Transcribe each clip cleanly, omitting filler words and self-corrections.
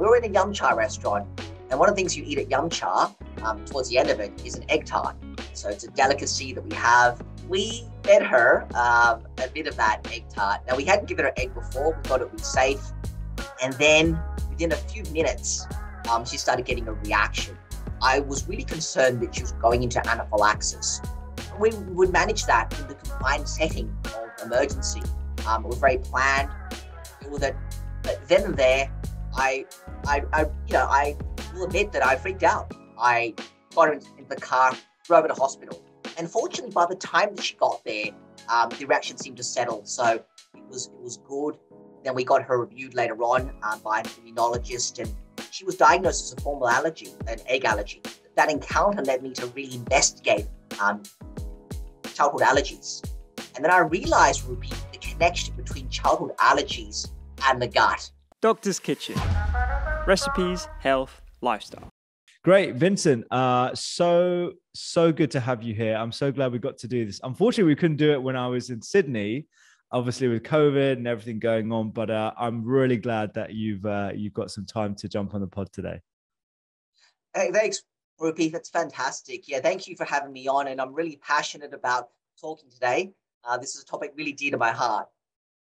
We were in a yum cha restaurant, and one of the things you eat at yum cha, towards the end of it, is an egg tart. So it's a delicacy that we have. We fed her a bit of that egg tart. Now, we hadn't given her egg before. We thought it would be safe. And then within a few minutes, she started getting a reaction. I was really concerned that she was going into anaphylaxis. We would manage that in the confined setting of emergency. It was very planned. It was that, but then and there, I will admit that I freaked out. I got her in the car, drove her to hospital. And fortunately, by the time that she got there, the reaction seemed to settle. So it was good. Then we got her reviewed later on by an immunologist, and she was diagnosed as a formal allergy, an egg allergy. That encounter led me to really investigate childhood allergies. And then I realized, Rupi, the connection between childhood allergies and the gut. Doctor's Kitchen. Recipes, health, lifestyle. Great, Vincent. So good to have you here. I'm so glad we got to do this. Unfortunately, we couldn't do it when I was in Sydney, obviously with COVID and everything going on. But I'm really glad that you've got some time to jump on the pod today. Hey, thanks, Rupi. That's fantastic. Yeah, thank you for having me on. And I'm really passionate about talking today. This is a topic really dear to my heart.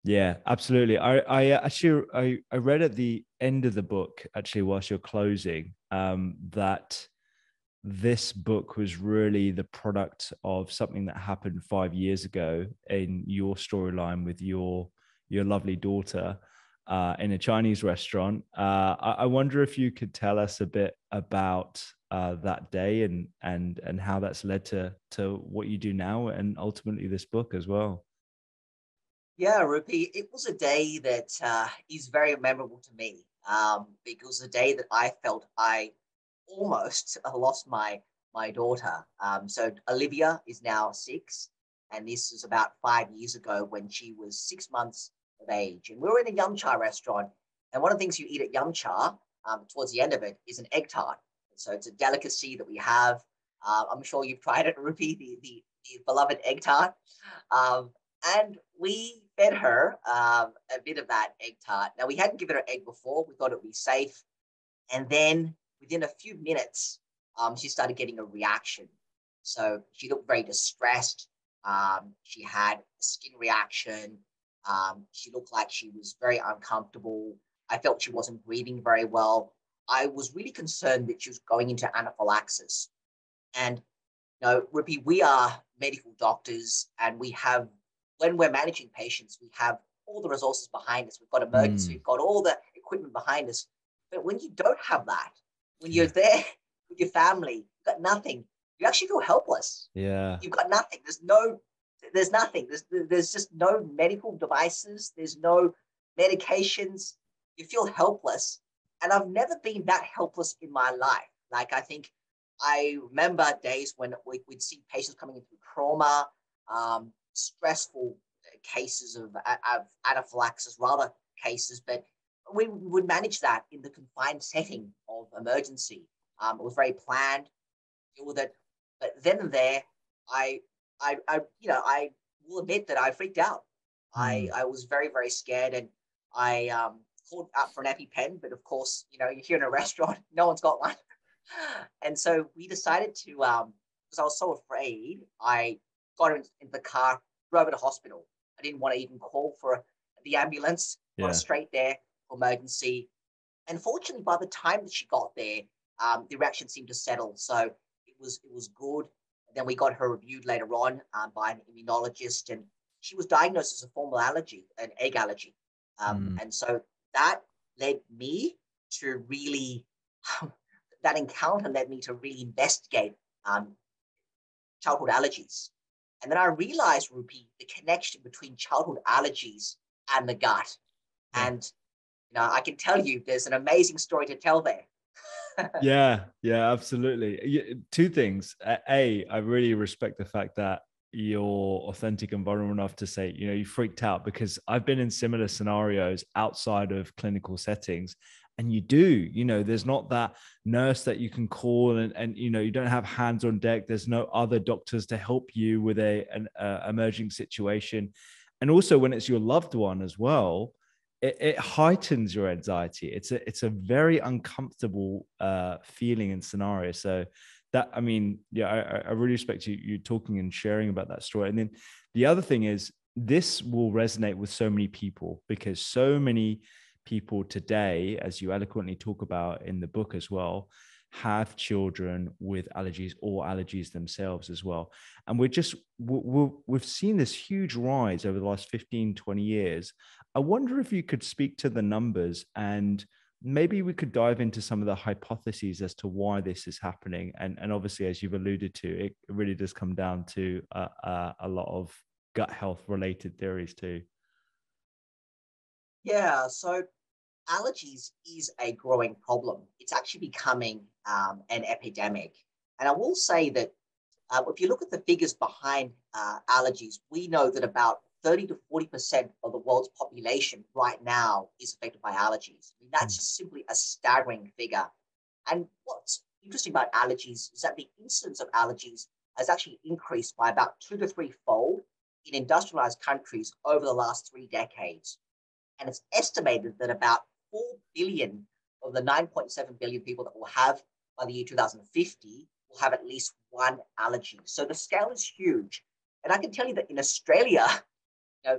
Yeah, absolutely. I actually read at the end of the book, actually, whilst you're closing, that this book was really the product of something that happened 5 years ago in your storyline with your lovely daughter in a Chinese restaurant. I wonder if you could tell us a bit about that day and how that's led to what you do now and ultimately this book as well. Yeah, Rupi, it was a day that is very memorable to me because the day that I felt I almost lost my daughter. So Olivia is now 6, and this is about 5 years ago when she was 6 months of age. And we were in a yum cha restaurant, and one of the things you eat at yum cha, towards the end of it, is an egg tart. So it's a delicacy that we have. I'm sure you've tried it, Rupi, the beloved egg tart. And we fed her a bit of that egg tart. Now, we hadn't given her egg before. We thought it would be safe. And then within a few minutes, she started getting a reaction. So she looked very distressed. She had a skin reaction. She looked like she was very uncomfortable. I felt she wasn't breathing very well. I was really concerned that she was going into anaphylaxis. And, Rupi, we are medical doctors, and we have, when we're managing patients, we have all the resources behind us. We've got emergency, we've got all the equipment behind us. But when you don't have that, when you're there with your family, you've got nothing, you actually feel helpless. Yeah. You've got nothing. There's nothing. There's just no medical devices. There's no medications. You feel helpless. And I've never been that helpless in my life. Like, I remember days when we'd see patients coming in through trauma, stressful cases of anaphylaxis, rather cases, but we would manage that in the confined setting of emergency. It was very planned. Deal with it, but then and there, I will admit that I freaked out. I was very, very scared, and I called up for an EpiPen, but of course, you're here in a restaurant, no one's got one, and so we decided to, because I was so afraid, I got her in the car, drove her to hospital. I didn't want to even call for the ambulance. Got her straight there for emergency. And fortunately, by the time that she got there, the reaction seemed to settle. So it was good. And then we got her reviewed later on by an immunologist, and she was diagnosed as a formal allergy, an egg allergy. And so that led me to really, that encounter led me to really investigate childhood allergies. And then I realized, Rupi, the connection between childhood allergies and the gut. And, I can tell you there's an amazing story to tell there. Yeah, absolutely. Two things. A, I really respect the fact that you're authentic and vulnerable enough to say, you freaked out, because I've been in similar scenarios outside of clinical settings. And you do, there's not that nurse that you can call and you don't have hands on deck. There's no other doctors to help you with an emerging situation. And also when it's your loved one as well, it heightens your anxiety. It's a very uncomfortable feeling and scenario. So that, I mean, yeah, I really respect you talking and sharing about that story. And then the other thing is, this will resonate with so many people, because so many people today, as you eloquently talk about in the book as well, have children with allergies or allergies themselves as well. And we've seen this huge rise over the last 15, 20 years. I wonder if you could speak to the numbers, and maybe we could dive into some of the hypotheses as to why this is happening. And obviously, as you've alluded to, it really does come down to a lot of gut health related theories too. Yeah, so allergies is a growing problem. It's actually becoming an epidemic. And I will say that if you look at the figures behind allergies, we know that about 30 to 40% of the world's population right now is affected by allergies. I mean, that's just simply a staggering figure. And what's interesting about allergies is that the incidence of allergies has actually increased by about 2 to 3 fold in industrialized countries over the last 3 decades. And it's estimated that about 4 billion of the 9.7 billion people that we'll have by the year 2050 will have at least one allergy. So the scale is huge. And I can tell you that in Australia,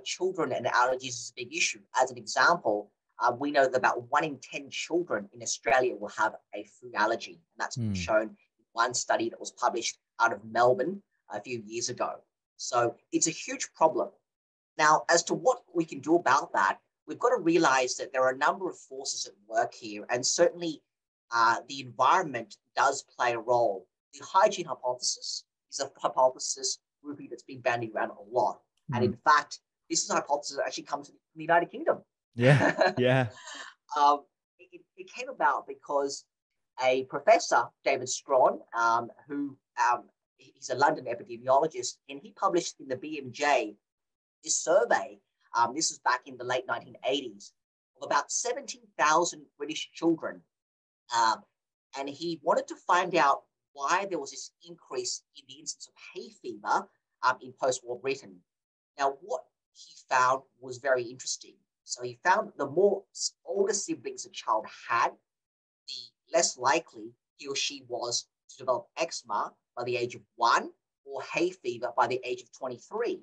children and allergies is a big issue. As an example, we know that about 1 in 10 children in Australia will have a food allergy. And that's been shown in one study that was published out of Melbourne a few years ago. So it's a huge problem. Now, as to what we can do about that, we've got to realize that there are a number of forces at work here, and certainly the environment does play a role. The hygiene hypothesis is a hypothesis, Ruby, that's been bandied around a lot. And in fact, this is a hypothesis that actually comes from the United Kingdom. Yeah, yeah. It came about because a professor, David Strawn, who he's a London epidemiologist, and he published in the BMJ this survey. This was back in the late 1980s, of about 17,000 British children. And he wanted to find out why there was this increase in the incidence of hay fever in post-war Britain. Now, what he found was very interesting. So he found that the more older siblings a child had, the less likely he or she was to develop eczema by the age of 1 or hay fever by the age of 23.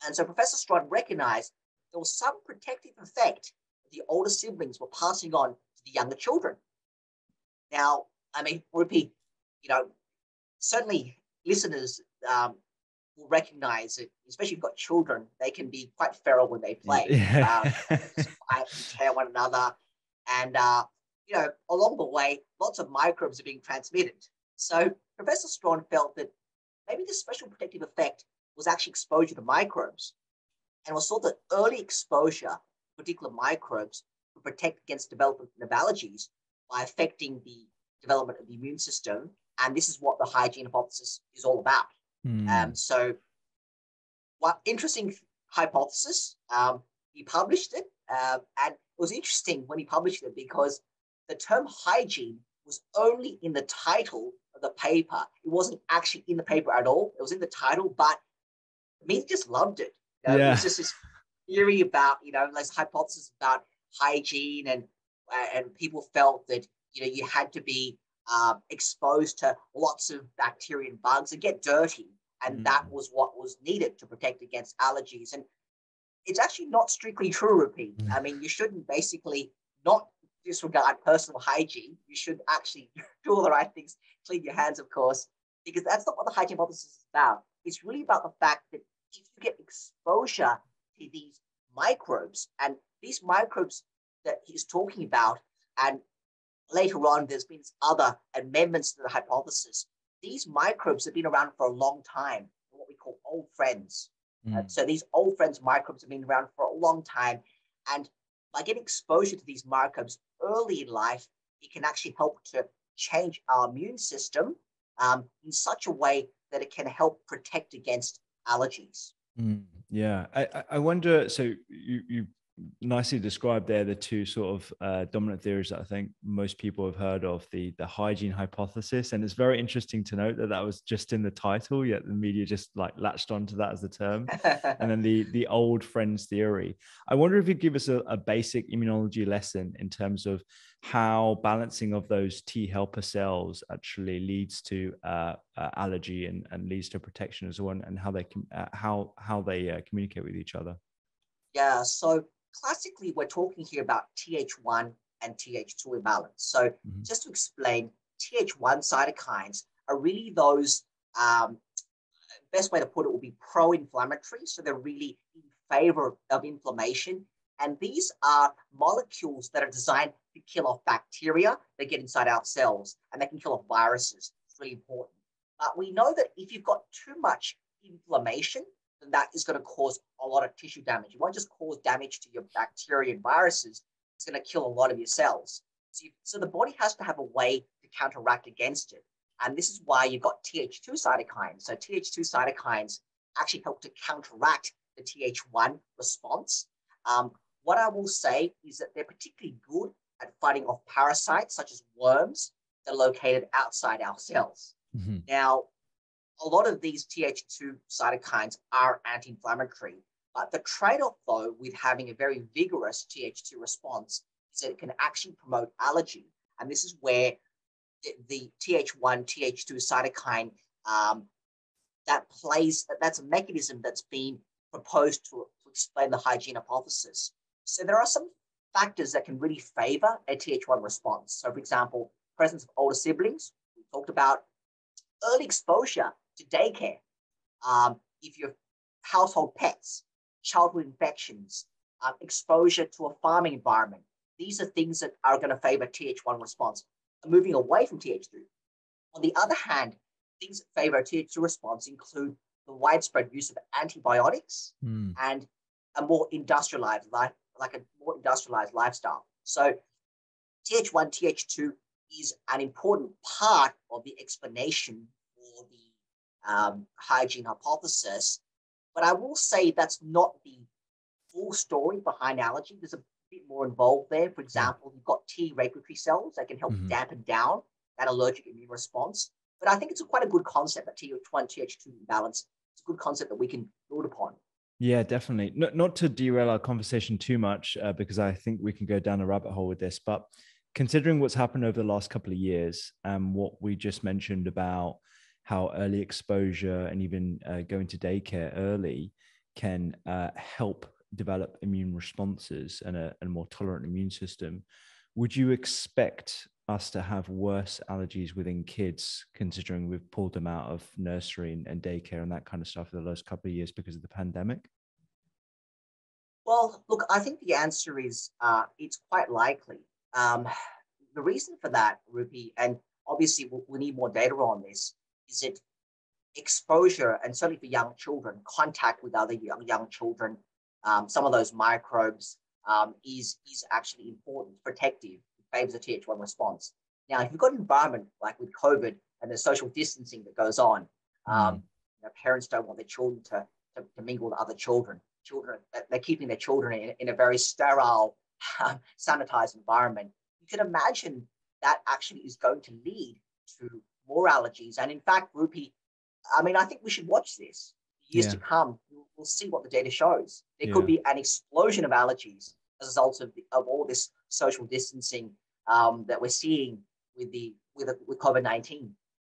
And so Professor Strawn recognized there was some protective effect that the older siblings were passing on to the younger children. Now, I mean, Rupi, certainly listeners will recognize it, especially if you've got children, they can be quite feral when they play. Yeah. Just fight and tear one another. And, along the way, lots of microbes are being transmitted. So Professor Strawn felt that maybe this special protective effect was actually exposure to microbes. And was thought that early exposure to particular microbes would protect against development of allergies by affecting the development of the immune system. And this is what the hygiene hypothesis is all about. So what interesting hypothesis. He published it. And it was interesting when he published it because the term hygiene was only in the title of the paper. It wasn't actually in the paper at all. It was in the title, but me just loved it. It was just this theory about, this hypothesis about hygiene, and people felt that, you had to be exposed to lots of bacteria and bugs and get dirty. And that was what was needed to protect against allergies. And it's actually not strictly true, Rupi. I mean, you shouldn't basically not disregard personal hygiene. You should actually do all the right things, clean your hands, of course, because that's not what the hygiene hypothesis is about. It's really about the fact that if you get exposure to these microbes, and these microbes that he's talking about, and later on there's been other amendments to the hypothesis, these microbes have been around for a long time, what we call old friends. So these old friends microbes have been around for a long time, and by getting exposure to these microbes early in life, it can actually help to change our immune system in such a way that it can help protect against allergies. Yeah, I wonder. So you nicely described there the two sort of dominant theories that I think most people have heard of, the hygiene hypothesis. And it's very interesting to note that that was just in the title, yet the media just like latched onto that as the term. And then the old friends theory. I wonder if you'd give us a basic immunology lesson in terms of how balancing of those T helper cells actually leads to allergy and leads to protection as well, and how they communicate with each other. Yeah, so classically, we're talking here about Th1 and Th2 imbalance. So just to explain, Th1 cytokines are really those, best way to put it would be pro-inflammatory. So they're really in favor of inflammation. And these are molecules that are designed to kill off bacteria that get inside our cells, and they can kill off viruses. It's really important. But we know that if you've got too much inflammation, then that is going to cause a lot of tissue damage. It won't just cause damage to your bacteria and viruses, it's going to kill a lot of your cells. So the body has to have a way to counteract against it. And this is why you've got Th2 cytokines. So Th2 cytokines actually help to counteract the Th1 response. What I will say is that they're particularly good at fighting off parasites such as worms that are located outside our cells. Now, a lot of these Th2 cytokines are anti-inflammatory, but the trade-off, though, with having a very vigorous Th2 response is that it can actually promote allergy. And this is where the Th1, Th2 cytokine, that's a mechanism that's been proposed to explain the hygiene hypothesis. So there are some factors that can really favor a Th1 response. So, for example, presence of older siblings. We talked about early exposure to daycare, if you have household pets, childhood infections, exposure to a farming environment. These are things that are going to favor Th1 response, moving away from Th2. On the other hand, things that favor Th2 response include the widespread use of antibiotics and a more industrialized life, like a more industrialized lifestyle. So Th1, Th2 is an important part of the explanation for the hygiene hypothesis, but I will say that's not the full story behind allergy. There's a bit more involved there. For example, you've got T regulatory cells that can help dampen down that allergic immune response. But I think it's quite a good concept, that Th1, Th2 imbalance. It's a good concept that we can build upon. Yeah, definitely. Not to derail our conversation too much, because I think we can go down a rabbit hole with this, but considering what's happened over the last couple of years and what we just mentioned about how early exposure and even going to daycare early can help develop immune responses and a more tolerant immune system, would you expect us to have worse allergies within kids, considering we've pulled them out of nursery and daycare and that kind of stuff for the last couple of years because of the pandemic? Well, look, I think the answer is it's quite likely. The reason for that, Rupi, and obviously we need more data on this, is that exposure, and certainly for young children, contact with other young children, some of those microbes is actually important, protective, favors a Th1 response. Now, if you've got an environment like with COVID and the social distancing that goes on, parents don't want their children to mingle with other children. They're keeping their children in a very sterile, sanitized environment. You can imagine that actually is going to lead to more allergies. And in fact, Rupi, I mean, I think we should watch this. Years to come, we'll see what the data shows. There could be an explosion of allergies as a result of all this social distancing that we're seeing with COVID-19.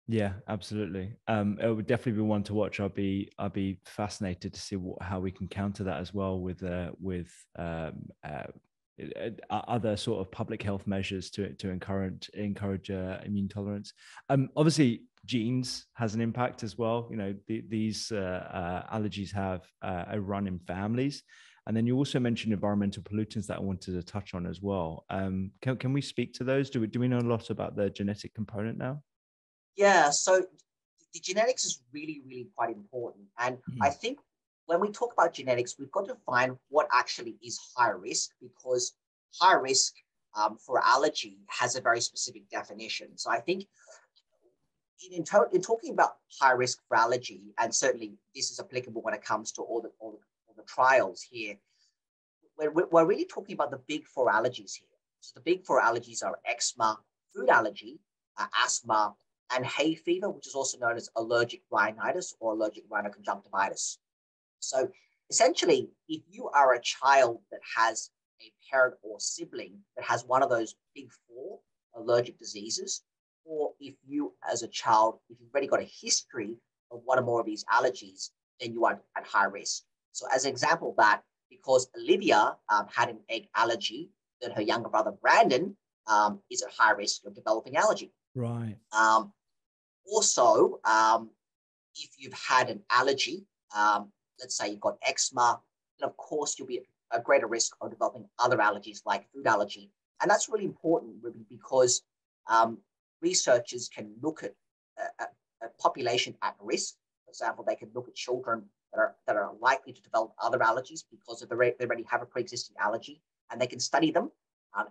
Yeah, absolutely. It would definitely be one to watch. I'll be fascinated to see how we can counter that as well with other sort of public health measures to encourage immune tolerance. Obviously, genes has an impact as well. You know, these allergies have a run in families. And then you also mentioned environmental pollutants that I wanted to touch on as well. Can we speak to those? Do we know a lot about the genetic component now? Yeah, so the genetics is really, really quite important. And I think when we talk about genetics, we've got to find what actually is high risk, because high risk for allergy has a very specific definition. So I think in talking about high risk for allergy, and certainly this is applicable when it comes to all the trials here, we're really talking about the big four allergies here. So the big four allergies are eczema, food allergy, asthma, and hay fever, which is also known as allergic rhinitis or allergic rhinoconjunctivitis. So essentially, if you are a child that has a parent or sibling that has one of those big four allergic diseases, or if you as a child, if you've already got a history of one or more of these allergies, then you are at high risk. So as an example of that, because Olivia had an egg allergy, then her younger brother Brandon is at high risk of developing allergy. Right. Also, if you've had an allergy, let's say you've got eczema, then of course you'll be at a greater risk of developing other allergies like food allergy. And that's really important, Ruby, because researchers can look at a population at risk. For example, they can look at children that are likely to develop other allergies because they already have a pre-existing allergy, and they can study them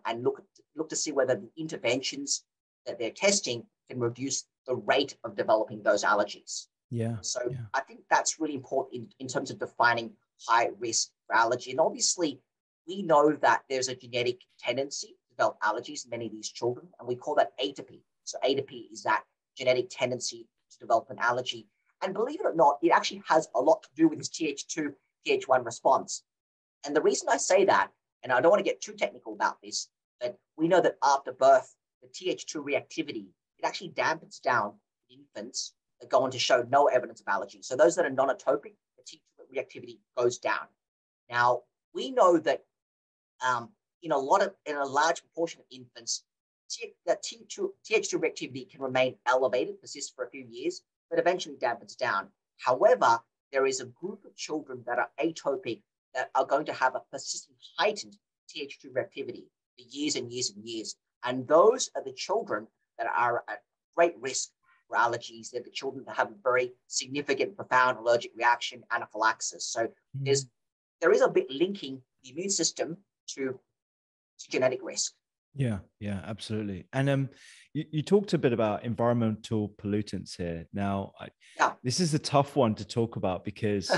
and look to see whether the interventions that they're testing can reduce the rate of developing those allergies. Yeah. So I think that's really important in terms of defining high risk for allergy. And obviously, we know that there's a genetic tendency to develop allergies in many of these children, and we call that atopy. So atopy is that genetic tendency to develop an allergy. And believe it or not, it actually has a lot to do with this Th2, Th1 response. And the reason I say that, and I don't want to get too technical about this, but we know that after birth, the Th2 reactivity, it actually dampens down infants that go on to show no evidence of allergy. So those that are non-atopic, the Th2 reactivity goes down. Now, we know that in a large proportion of infants, that Th2 reactivity can remain elevated, persist for a few years, but eventually dampens down. However, there is a group of children that are atopic that are going to have a persistent heightened Th2 reactivity for years and years and years. And those are the children that are at great risk for allergies. They're the children that have a very significant, profound allergic reaction, anaphylaxis. So there is a bit linking the immune system to genetic risk. Yeah, absolutely. And you talked a bit about environmental pollutants here. Now, this is a tough one to talk about because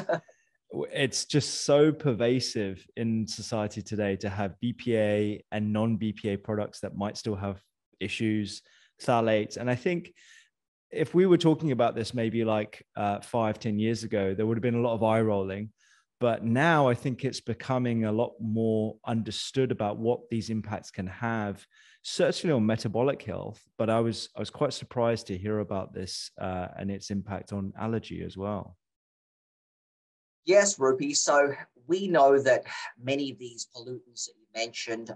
it's just so pervasive in society today to have BPA and non-BPA products that might still have issues, phthalates. And I think if we were talking about this maybe like 5-10 years ago, there would have been a lot of eye rolling. But now I think it's becoming a lot more understood about what these impacts can have, certainly on metabolic health. But I was quite surprised to hear about this and its impact on allergy as well. Yes, Ruby. So we know that many of these pollutants that you mentioned,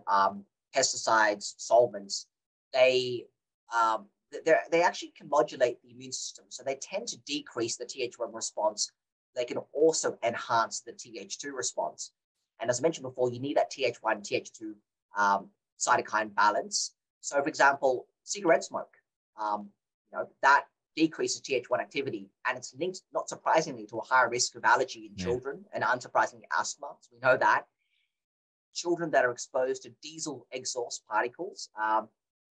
pesticides, solvents, they actually can modulate the immune system. So they tend to decrease the Th1 response. They can also enhance the Th2 response. And as I mentioned before, you need that Th1, Th2 cytokine balance. So for example, cigarette smoke, that decreases Th1 activity, and it's linked, not surprisingly, to a higher risk of allergy in children and unsurprisingly asthma. So we know that. Children that are exposed to diesel exhaust particles,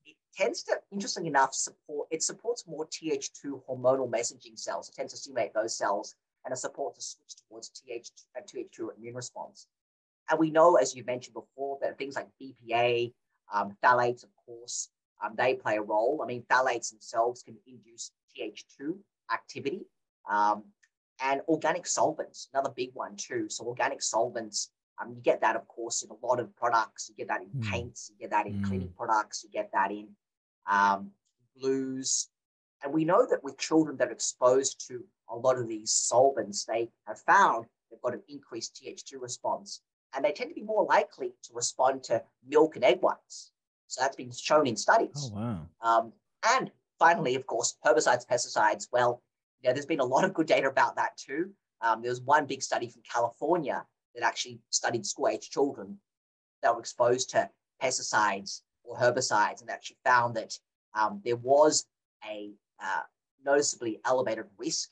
it tends to, interestingly enough, supports more Th2 hormonal messaging cells. It tends to stimulate those cells, and it supports a switch towards Th2 immune response. And we know, as you mentioned before, that things like BPA, phthalates, of course, they play a role. I mean, phthalates themselves can induce Th2 activity. And organic solvents, another big one too. So organic solvents, you get that, of course, in a lot of products. You get that in paints, you get that in cleaning products, you get that in glues. And we know that with children that are exposed to a lot of these solvents, they have found they've got an increased Th2 response. And they tend to be more likely to respond to milk and egg whites. So that's been shown in studies. Oh, wow. And finally, of course, herbicides, pesticides. Well, there's been a lot of good data about that too. There was one big study from California that actually studied school-age children that were exposed to pesticides or herbicides, and actually found that there was a noticeably elevated risk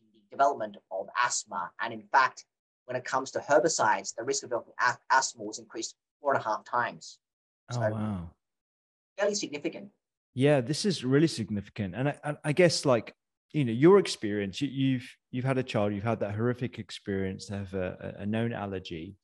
in the development of asthma. And in fact, when it comes to herbicides, the risk of developing asthma was increased 4.5 times. So, wow. Fairly significant. Yeah, this is really significant. And I guess, like, your experience, you've had a child, you've had that horrific experience to have a known allergy.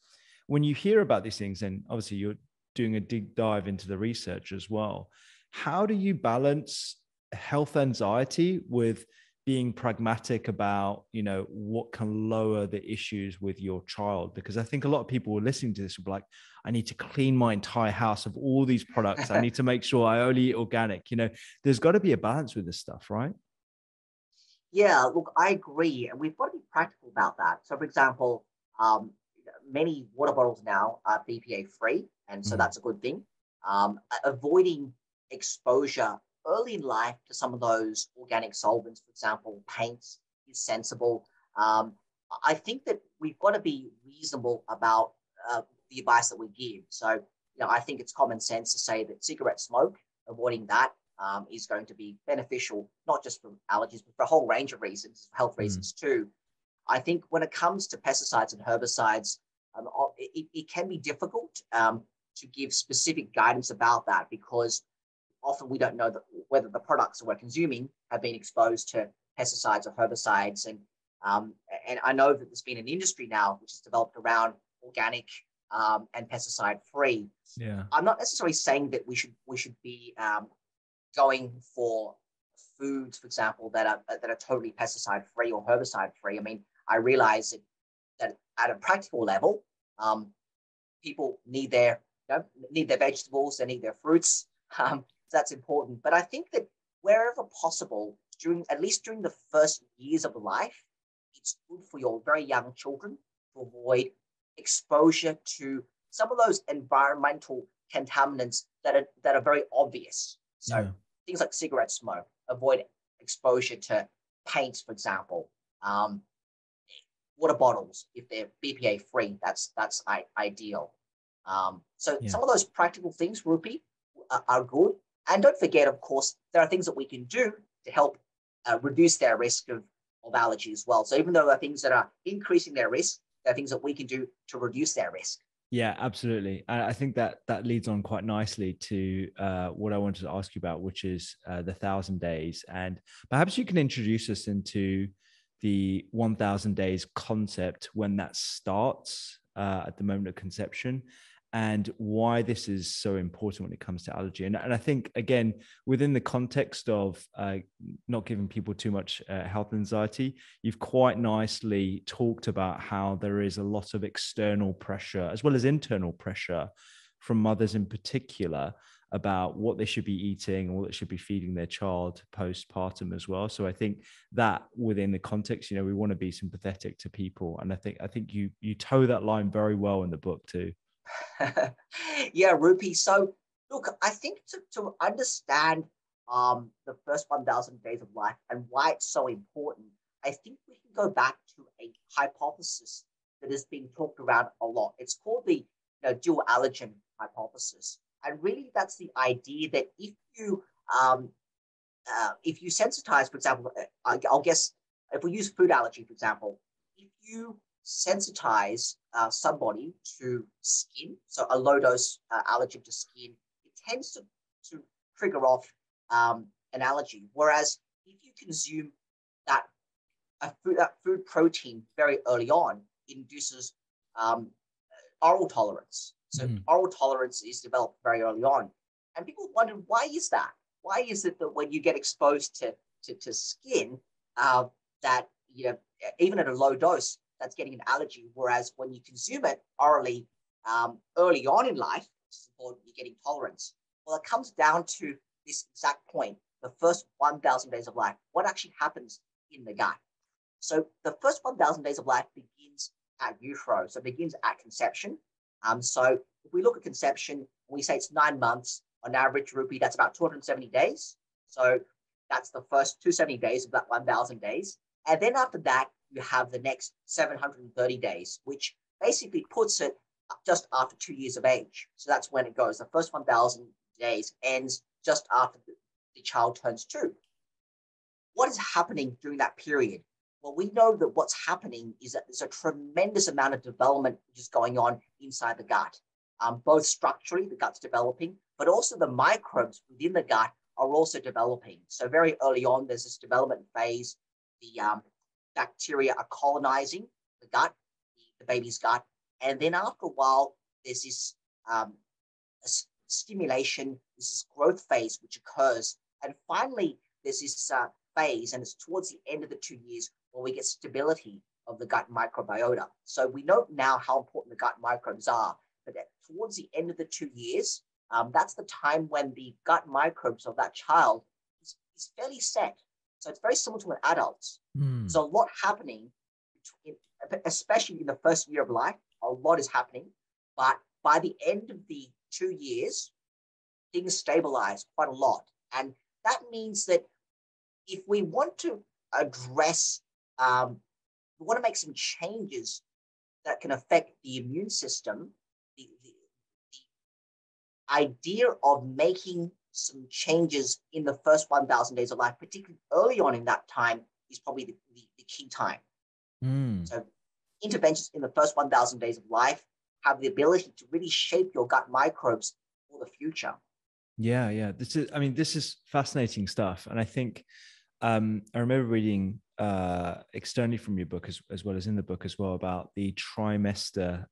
when you hear about these things, and obviously you're doing a deep dive into the research as well, how do you balance health anxiety with being pragmatic about, you know, what can lower the issues with your child? Because I think a lot of people who are listening to this will be like, I need to clean my entire house of all these products. I need to make sure I only eat organic. You know, there's got to be a balance with this stuff, right? Yeah, look, I agree. And we've got to be practical about that. So, for example, many water bottles now are BPA free. And so that's a good thing. Avoiding exposure early in life to some of those organic solvents, for example, paints, is sensible. I think that we've got to be reasonable about the advice that we give. So, you know, I think it's common sense to say that cigarette smoke, avoiding that is going to be beneficial, not just for allergies, but for a whole range of reasons, health reasons too. I think when it comes to pesticides and herbicides, it can be difficult to give specific guidance about that, because often we don't know whether the products that we're consuming have been exposed to pesticides or herbicides. And I know that there's been an industry now which is developed around organic and pesticide free. Yeah. I'm not necessarily saying that we should be going for foods, for example, that are totally pesticide free or herbicide free. I mean, I realize that at a practical level, people need their vegetables, they need their fruits. So that's important. But I think that wherever possible, at least during the first years of life, it's good for your very young children to avoid exposure to some of those environmental contaminants that are very obvious. So things like cigarette smoke, avoid exposure to paints, for example. Water bottles, if they're BPA free, that's ideal. So some of those practical things, Rupi, are good. And don't forget, of course, there are things that we can do to help reduce their risk of allergy as well. So even though there are things that are increasing their risk, there are things that we can do to reduce their risk. Yeah, absolutely. I think that leads on quite nicely to what I wanted to ask you about, which is the 1,000 days. And perhaps you can introduce us into the 1,000 days concept, when that starts at the moment of conception, and why this is so important when it comes to allergy. And I think, again, within the context of not giving people too much health anxiety, you've quite nicely talked about how there is a lot of external pressure as well as internal pressure from mothers in particular about what they should be eating or what they should be feeding their child postpartum as well. So I think that within the context, you know, we want to be sympathetic to people. And I think you toe that line very well in the book too. Yeah, Rupi. So look, I think to understand the first 1,000 days of life and why it's so important, I think we can go back to a hypothesis that has been talked around a lot. It's called the dual allergen hypothesis. And really that's the idea that if you sensitize, for example, I'll guess if we use food allergy, for example, if you sensitize somebody to skin, so a low dose allergen to skin, it tends to trigger off an allergy. Whereas if you consume that food protein very early on, it induces oral tolerance. So oral tolerance is developed very early on. And people wonder, why is that? Why is it that when you get exposed to skin, that even at a low dose, that's getting an allergy, whereas when you consume it orally early on in life, which is important, you're getting tolerance. Well, it comes down to this exact point, the first 1,000 days of life, what actually happens in the gut. So the first 1,000 days of life begins at utero, so it begins at conception. So if we look at conception, we say it's 9 months on average, Rupi, that's about 270 days. So that's the first 270 days of that 1,000 days. And then after that, you have the next 730 days, which basically puts it just after 2 years of age. So that's when it goes. The first 1,000 days ends just after the child turns 2. What is happening during that period? Well, we know that what's happening is that there's a tremendous amount of development which is going on inside the gut. Both structurally, the gut's developing, but also the microbes within the gut are also developing. So very early on, there's this development phase. The bacteria are colonizing the gut, the baby's gut. And then after a while, there's this stimulation, this growth phase which occurs. And finally, there's this phase, and it's towards the end of the 2 years where we get stability of the gut microbiota. So we know now how important the gut microbes are, but towards the end of the 2 years, that's the time when the gut microbes of that child is fairly set. So it's very similar to an adult. There's a lot happening, especially in the first year of life. A lot is happening, but by the end of the 2 years, things stabilize quite a lot. And that means that if we want to address, we want to make some changes that can affect the immune system, the idea of making some changes in the first 1,000 days of life, particularly early on in that time, is probably the key time. So interventions in the first 1,000 days of life have the ability to really shape your gut microbes for the future. Yeah. This is fascinating stuff. And I think I remember reading externally from your book as well as in the book as well about the trimester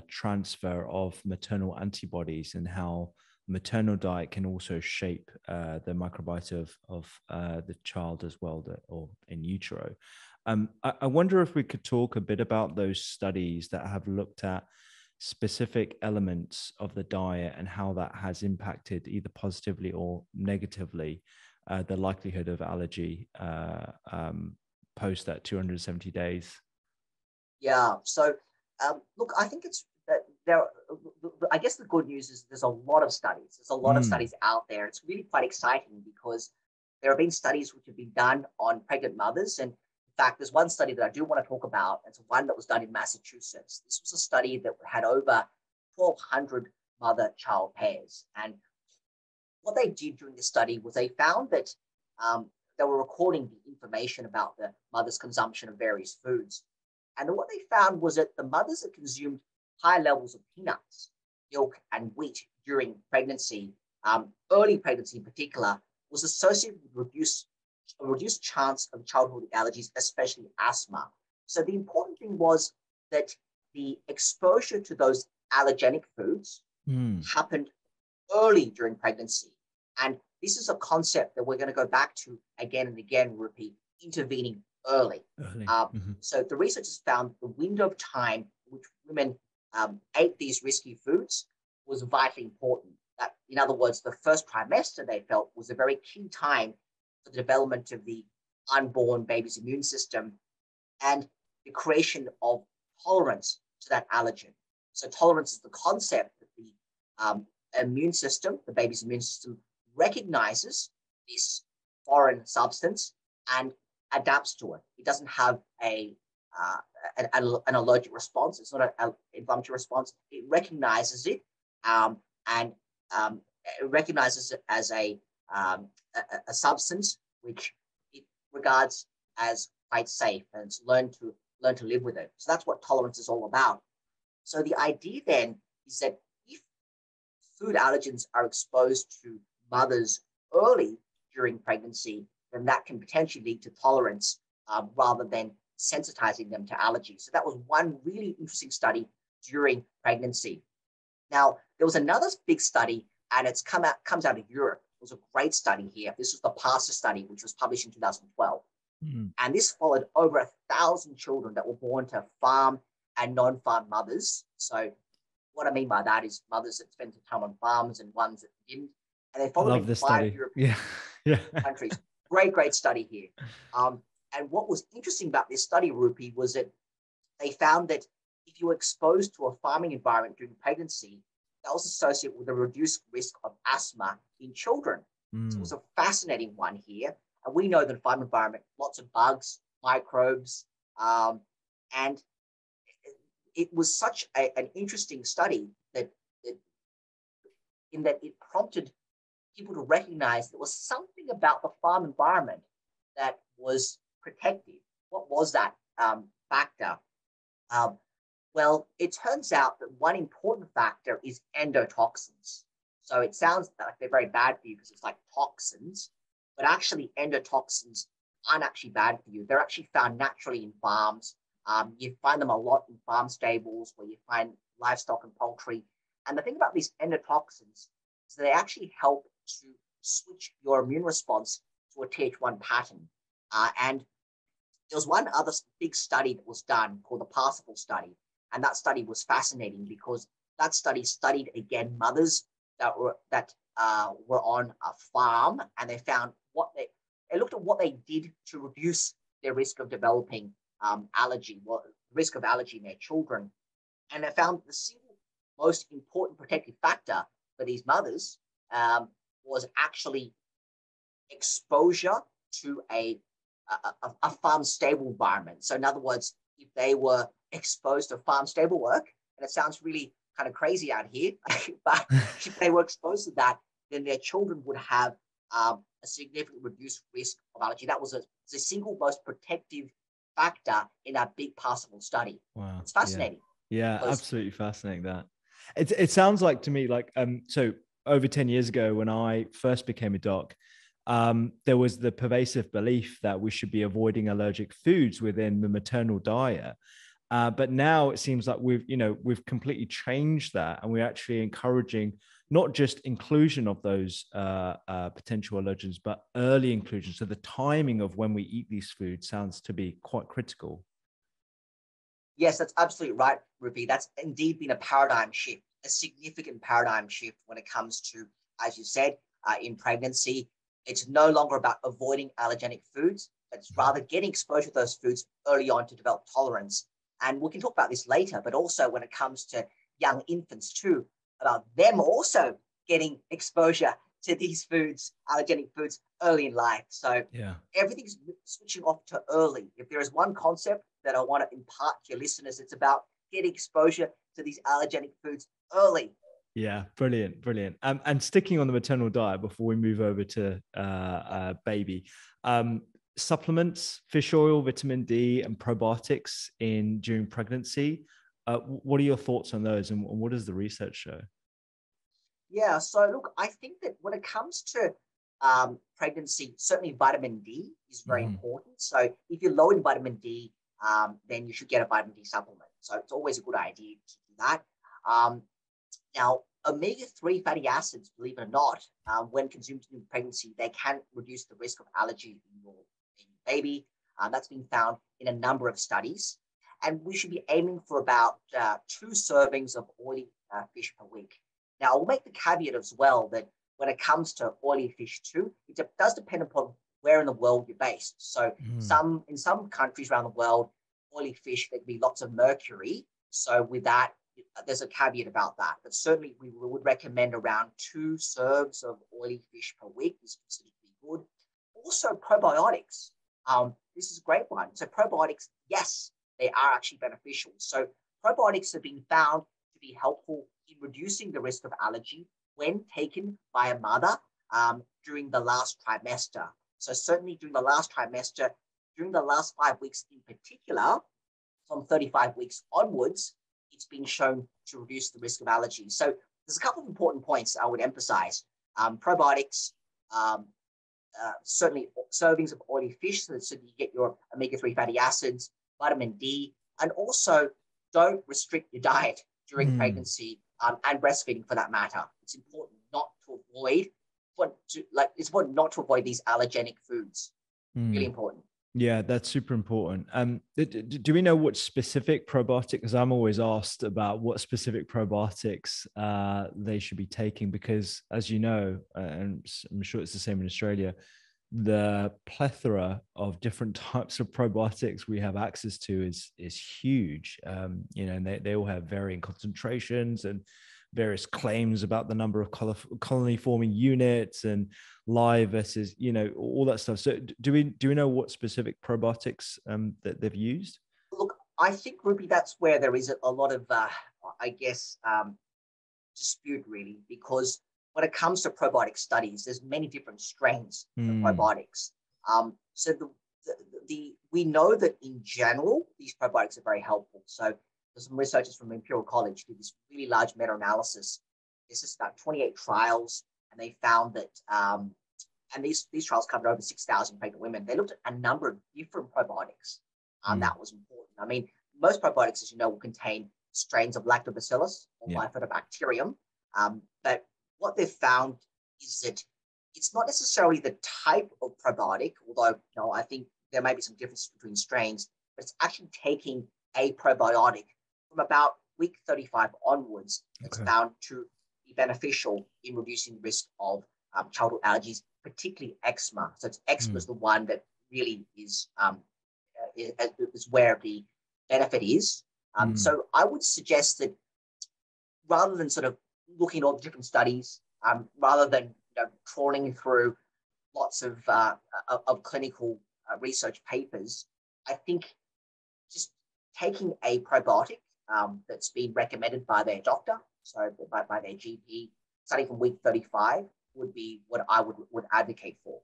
transfer of maternal antibodies and how maternal diet can also shape the microbiota of the child as well, or in utero. I wonder if we could talk a bit about those studies that have looked at specific elements of the diet and how that has impacted either positively or negatively the likelihood of allergy post that 270 days. Yeah. So look, I think it's there. I guess the good news is there's a lot of studies. There's a lot of studies out there. It's really quite exciting because there have been studies which have been done on pregnant mothers. And in fact, there's one study that I do want to talk about. It's one that was done in Massachusetts. This was a study that had over 1,200 mother-child pairs. And what they did during the study was they found that they were recording the information about the mother's consumption of various foods. And what they found was that the mothers that consumed high levels of peanuts, milk, and wheat during pregnancy, early pregnancy in particular, was associated with a reduced chance of childhood allergies, especially asthma. So the important thing was that the exposure to those allergenic foods happened early during pregnancy. And this is a concept that we're going to go back to again and again, repeat, intervening early. So the researchers found the window of time which women ate these risky foods was vitally important. That, in other words, the first trimester, they felt, was a very key time for the development of the unborn baby's immune system and the creation of tolerance to that allergen. So tolerance is the concept that the immune system, the baby's immune system, recognizes this foreign substance and adapts to it. It doesn't have an allergic response. It's not an inflammatory response. It recognizes it and it recognizes it as a substance which it regards as quite safe, and it's learned to live with it. So that's what tolerance is all about. So the idea then is that if food allergens are exposed to mothers early during pregnancy, then that can potentially lead to tolerance rather than sensitizing them to allergies. So that was one really interesting study during pregnancy. Now, there was another big study, and comes out of Europe. It was a great study here. This was the PASA study, which was published in 2012. And this followed over 1,000 children that were born to farm and non-farm mothers. So what I mean by that is mothers that spent time on farms and ones that didn't. And they followed in 5 European countries. Great study here. And what was interesting about this study, Rupi, was that they found that if you were exposed to a farming environment during pregnancy, that was associated with a reduced risk of asthma in children. So it was a fascinating one here. And we know that in farm environment, lots of bugs, microbes, and it was such an interesting study that it prompted people to recognize there was something about the farm environment that was protective. What was that factor? Well, it turns out that one important factor is endotoxins. So it sounds like they're very bad for you because it's like toxins, but actually endotoxins aren't actually bad for you. They're actually found naturally in farms. You find them a lot in farm stables where you find livestock and poultry. And the thing about these endotoxins is they actually help to switch your immune response to a Th1 pattern. And there was one other big study that was done called the Parsifal study. And that study was fascinating because that study studied, again, mothers that were on a farm, and they found they looked at what they did to reduce their risk of developing risk of allergy in their children. And they found the single most important protective factor for these mothers was actually exposure to a farm stable environment. So in other words, if they were exposed to farm stable work, and it sounds really kind of crazy out here, but if they were exposed to that, then their children would have a significantly reduced risk of allergy. That was the single most protective factor in that big Parsifal study. Wow. It's fascinating. Yeah, absolutely fascinating that. It sounds like to me like, so over 10 years ago when I first became a doc, there was the pervasive belief that we should be avoiding allergic foods within the maternal diet. But now it seems like we've completely changed that, and we're actually encouraging not just inclusion of those potential allergens, but early inclusion. So the timing of when we eat these foods sounds to be quite critical. Yes, that's absolutely right, Ruby. That's indeed been a paradigm shift, a significant paradigm shift when it comes to, as you said, in pregnancy. It's no longer about avoiding allergenic foods, but it's rather getting exposure to those foods early on to develop tolerance. And we can talk about this later, but also when it comes to young infants too, about them also getting exposure to these foods, allergenic foods, early in life. So everything's switching off to early. If there is one concept that I want to impart to your listeners, it's about getting exposure to these allergenic foods early. Yeah, brilliant. And sticking on the maternal diet before we move over to baby, supplements, fish oil, vitamin D, and probiotics during pregnancy. What are your thoughts on those, and what does the research show? Yeah, so look, I think that when it comes to pregnancy, certainly vitamin D is very important. So if you're low in vitamin D, then you should get a vitamin D supplement. So it's always a good idea to do that. Now, omega-3 fatty acids, believe it or not, when consumed in pregnancy, they can reduce the risk of allergy in your baby. That's been found in a number of studies. And we should be aiming for about 2 servings of oily fish per week. Now, I'll make the caveat as well that when it comes to oily fish too, it does depend upon where in the world you're based. So in some countries around the world, oily fish, there can be lots of mercury. So with that, there's a caveat about that. But certainly we would recommend around 2 serves of oily fish per week is considered to be good. Also probiotics. This is a great one. So probiotics, yes, they are actually beneficial. So probiotics have been found to be helpful in reducing the risk of allergy when taken by a mother during the last trimester. So certainly during the last trimester, during the last 5 weeks in particular, from 35 weeks onwards, it's been shown to reduce the risk of allergy. So there's a couple of important points I would emphasize. Probiotics, certainly servings of oily fish, so you get your omega-3 fatty acids, vitamin D, and also don't restrict your diet during pregnancy and breastfeeding for that matter. It's important not to avoid, it's important not to avoid these allergenic foods. Really important. Yeah, that's super important. Do we know what specific probiotic? Because I'm always asked about what specific probiotics they should be taking, because as you know, and I'm sure it's the same in Australia, the plethora of different types of probiotics we have access to is huge. And they all have varying concentrations and various claims about the number of colony forming units and live versus, all that stuff. So do we know what specific probiotics that they've used? Look, I think, Ruby, that's where there is a lot of, dispute really, because when it comes to probiotic studies, there's many different strains of probiotics. So we know that in general, these probiotics are very helpful. So there's some researchers from Imperial College did this really large meta-analysis. This is about 28 trials, and they found that, and these trials covered over 6,000 pregnant women. They looked at a number of different probiotics. That was important. I mean, most probiotics, as you know, will contain strains of lactobacillus or bifidobacterium. But what they've found is that it's not necessarily the type of probiotic, although I think there may be some differences between strains, but it's actually taking a probiotic from about week 35 onwards that's found to be beneficial in reducing the risk of childhood allergies, particularly eczema. So eczema is the one that really is where the benefit is. So I would suggest that rather than sort of looking at all the different studies, rather than trawling through lots of clinical research papers, I think just taking a probiotic that's been recommended by their doctor, so by their GP, starting from week 35 would be what I would advocate for.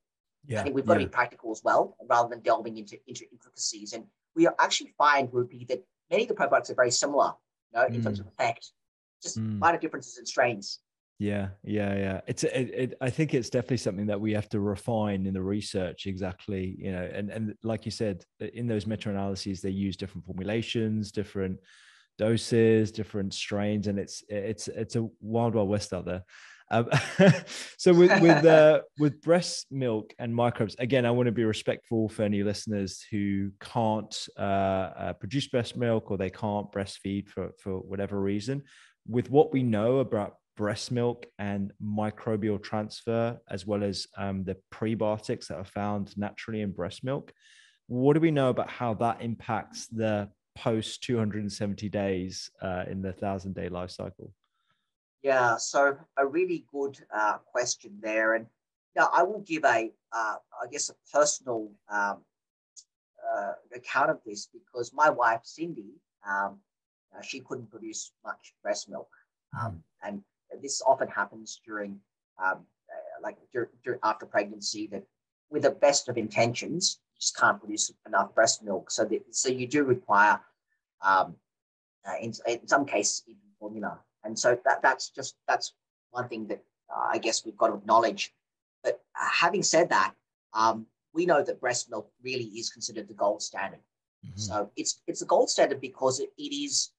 I think we've got to be practical as well, rather than delving into intricacies. And we actually find, Rupi, that many of the probiotics are very similar, in terms of effect, just minor differences in strains. Yeah. I think it's definitely something that we have to refine in the research. Exactly. And like you said, in those meta-analyses, they use different formulations, different doses, different strains, and it's a wild west out there. So with breast milk and microbes, again, I want to be respectful for any listeners who can't produce breast milk, or they can't breastfeed for whatever reason. With what we know about breast milk and microbial transfer, as well as the prebiotics that are found naturally in breast milk, what do we know about how that impacts the post 270 days in the 1,000-day life cycle? Yeah, so a really good question there. And I will give I guess, a personal account of this, because my wife, Cindy, she couldn't produce much breast milk. And this often happens during after pregnancy, that with the best of intentions, you just can't produce enough breast milk. So you do require, in some cases, even formula. And so that's one thing that I guess we've got to acknowledge. But having said that, we know that breast milk really is considered the gold standard. So it's the gold standard because it is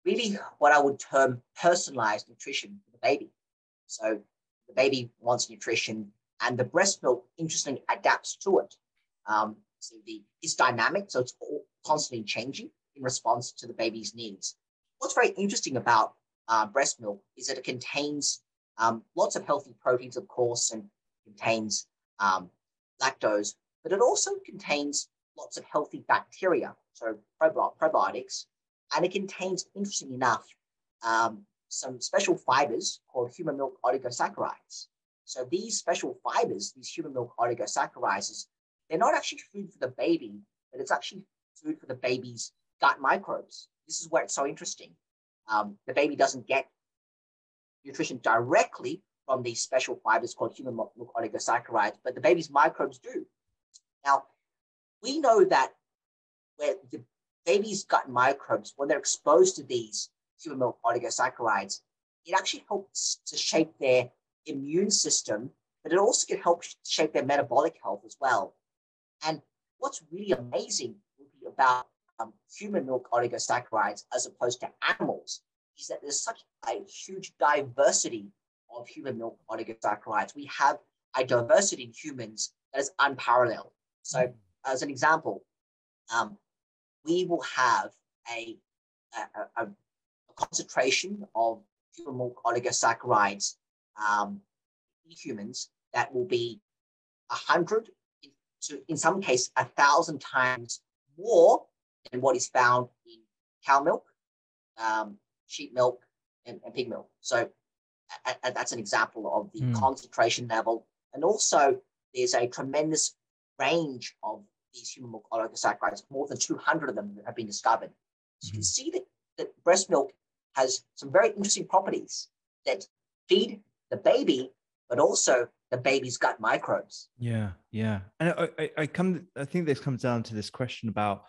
really what I would term personalized nutrition for the baby. So the baby wants nutrition, and the breast milk, interestingly, adapts to it. It's dynamic, so it's constantly changing in response to the baby's needs. What's very interesting about breast milk is that it contains lots of healthy proteins, of course, and contains lactose, but it also contains lots of healthy bacteria, so probiotics, and it contains, interestingly enough, some special fibers called human milk oligosaccharides. So these special fibers, these human milk oligosaccharides, they're not actually food for the baby, but it's actually food for the baby's gut microbes. This is where it's so interesting. The baby doesn't get nutrition directly from these special fibers called human milk oligosaccharides, but the baby's microbes do. Now, we know that where the baby's gut microbes, when they're exposed to these human milk oligosaccharides, it actually helps to shape their immune system, but it also can help to shape their metabolic health as well. And what's really amazing about human milk oligosaccharides as opposed to animals is that there's such a huge diversity of human milk oligosaccharides. We have a diversity in humans that is unparalleled. So as an example, we will have a concentration of human milk oligosaccharides in humans that will be 100 to, in some cases, 1,000 times more than what is found in cow milk, sheep milk, and pig milk. So that's an example of the concentration level. And also, there's a tremendous range of these human milk oligosaccharides. More than 200 of them have been discovered. So you can see that breast milk has some very interesting properties that feed the baby, but also the baby's gut microbes. Yeah. And I think this comes down to this question about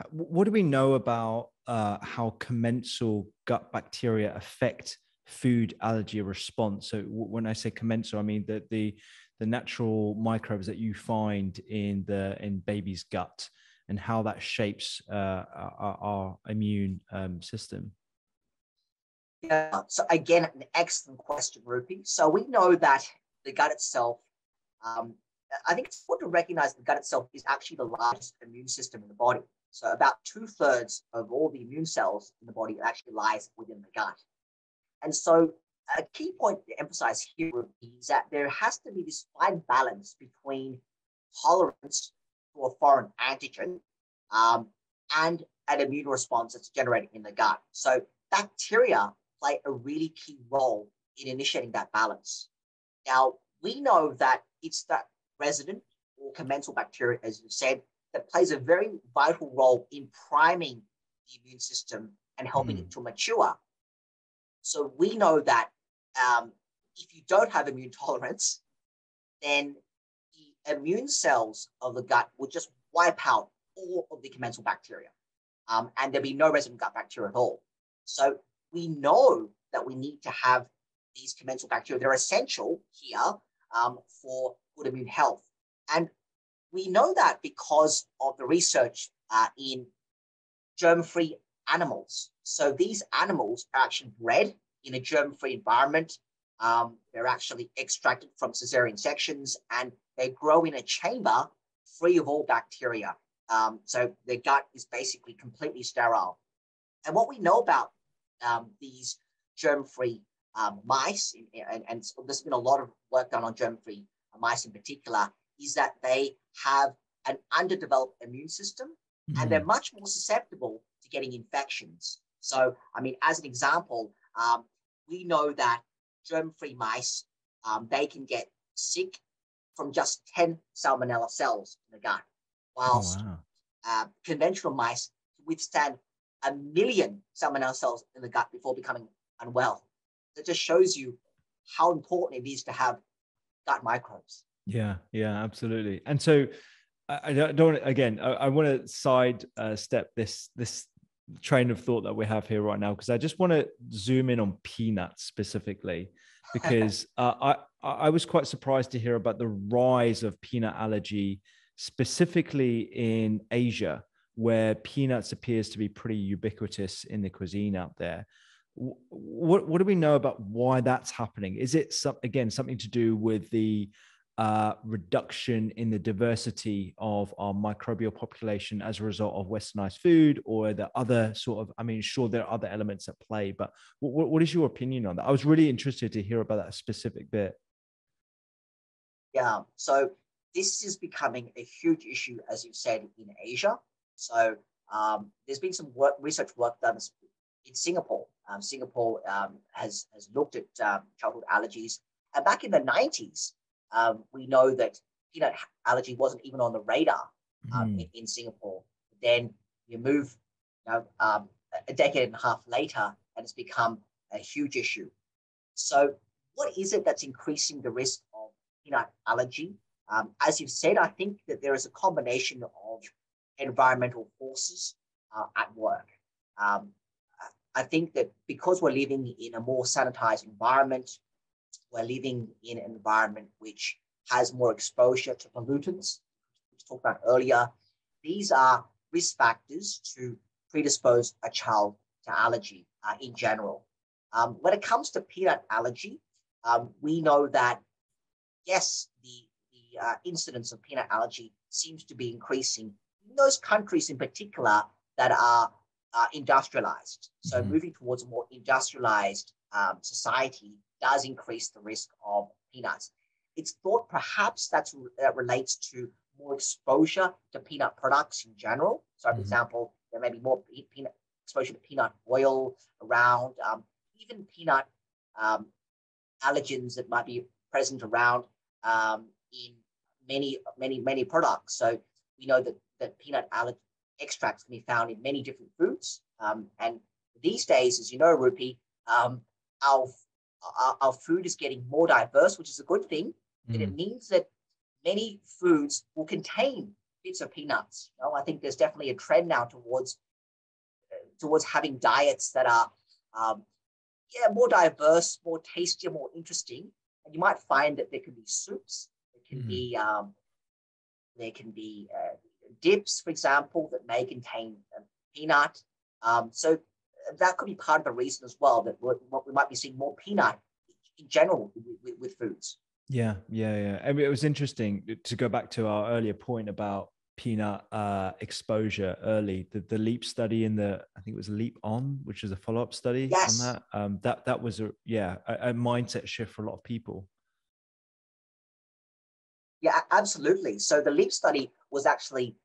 what do we know about how commensal gut bacteria affect food allergy response? So when I say commensal, I mean the natural microbes that you find in baby's gut. and how that shapes our immune system? Yeah, so again, an excellent question, Rupi. So we know that the gut itself, I think it's important to recognize the gut itself is actually the largest immune system in the body. So about 2/3 of all the immune cells in the body actually lies within the gut. And so a key point to emphasize here is that there has to be this fine balance between tolerance to a foreign antigen and an immune response that's generated in the gut. So bacteria play a really key role in initiating that balance. Now, we know that it's that resident or commensal bacteria, as you said, that plays a very vital role in priming the immune system and helping it to mature. So we know that if you don't have immune tolerance, then the immune cells of the gut will just wipe out all of the commensal bacteria, and there'll be no resident gut bacteria at all. So we know that we need to have these commensal bacteria. They're essential here for good immune health. And we know that because of the research in germ-free animals. So these animals are actually bred in a germ-free environment. They're actually extracted from cesarean sections, and they grow in a chamber free of all bacteria. So their gut is basically completely sterile. And what we know about these germ-free mice, and there's been a lot of work done on germ-free mice in particular, is that they have an underdeveloped immune system, and they're much more susceptible to getting infections. So, I mean, as an example, we know that germ-free mice, they can get sick from just 10 salmonella cells in the gut, whilst conventional mice withstand 1 million salmonella cells in the gut before becoming unwell. It just shows you how important it is to have gut microbes. Yeah, absolutely. And so I don't again, I want to side step this train of thought that we have here right now, because I just want to zoom in on peanuts specifically, because I was quite surprised to hear about the rise of peanut allergy, specifically in Asia, where peanuts appears to be pretty ubiquitous in the cuisine out there. What do we know about why that's happening? Is it something to do with the reduction in the diversity of our microbial population as a result of westernized food, or the other sort of, I mean, sure, there are other elements at play, but what is your opinion on that? I was really interested to hear about that specific bit. Yeah, so this is becoming a huge issue, as you said, in Asia. So there's been some research work done in Singapore. Singapore has looked at childhood allergies. And back in the 90s, we know that peanut allergy wasn't even on the radar in Singapore. Then you move a decade and a half later, and it's become a huge issue. So what is it that's increasing the risk of peanut allergy? As you've said, I think that there is a combination of environmental forces at work. I think that because we're living in a more sanitized environment, we're living in an environment which has more exposure to pollutants, which we talked about earlier. These are risk factors to predispose a child to allergy in general. When it comes to peanut allergy, we know that, yes, the incidence of peanut allergy seems to be increasing in those countries in particular that are industrialized. So moving towards a more industrialized society does increase the risk of peanuts. It's thought perhaps that relates to more exposure to peanut products in general. So, for example, there may be more peanut exposure to peanut oil around, even peanut allergens that might be present around in many products. So we know that peanut allergy extracts can be found in many different foods. And these days, as you know, Rupi, our food is getting more diverse, which is a good thing. And it means that many foods will contain bits of peanuts. I think there's definitely a trend now towards having diets that are more diverse, more tastier, more interesting. And you might find that there can be soups, there can be dips, for example, that may contain peanut. So that could be part of the reason as well that we might be seeing more peanut in general with foods. Yeah. I mean, it was interesting to go back to our earlier point about peanut exposure early. The LEAP study I think it was LEAP On, which is a follow-up study Yes. on that. That was a mindset shift for a lot of people. Yeah, absolutely. So the LEAP study was actually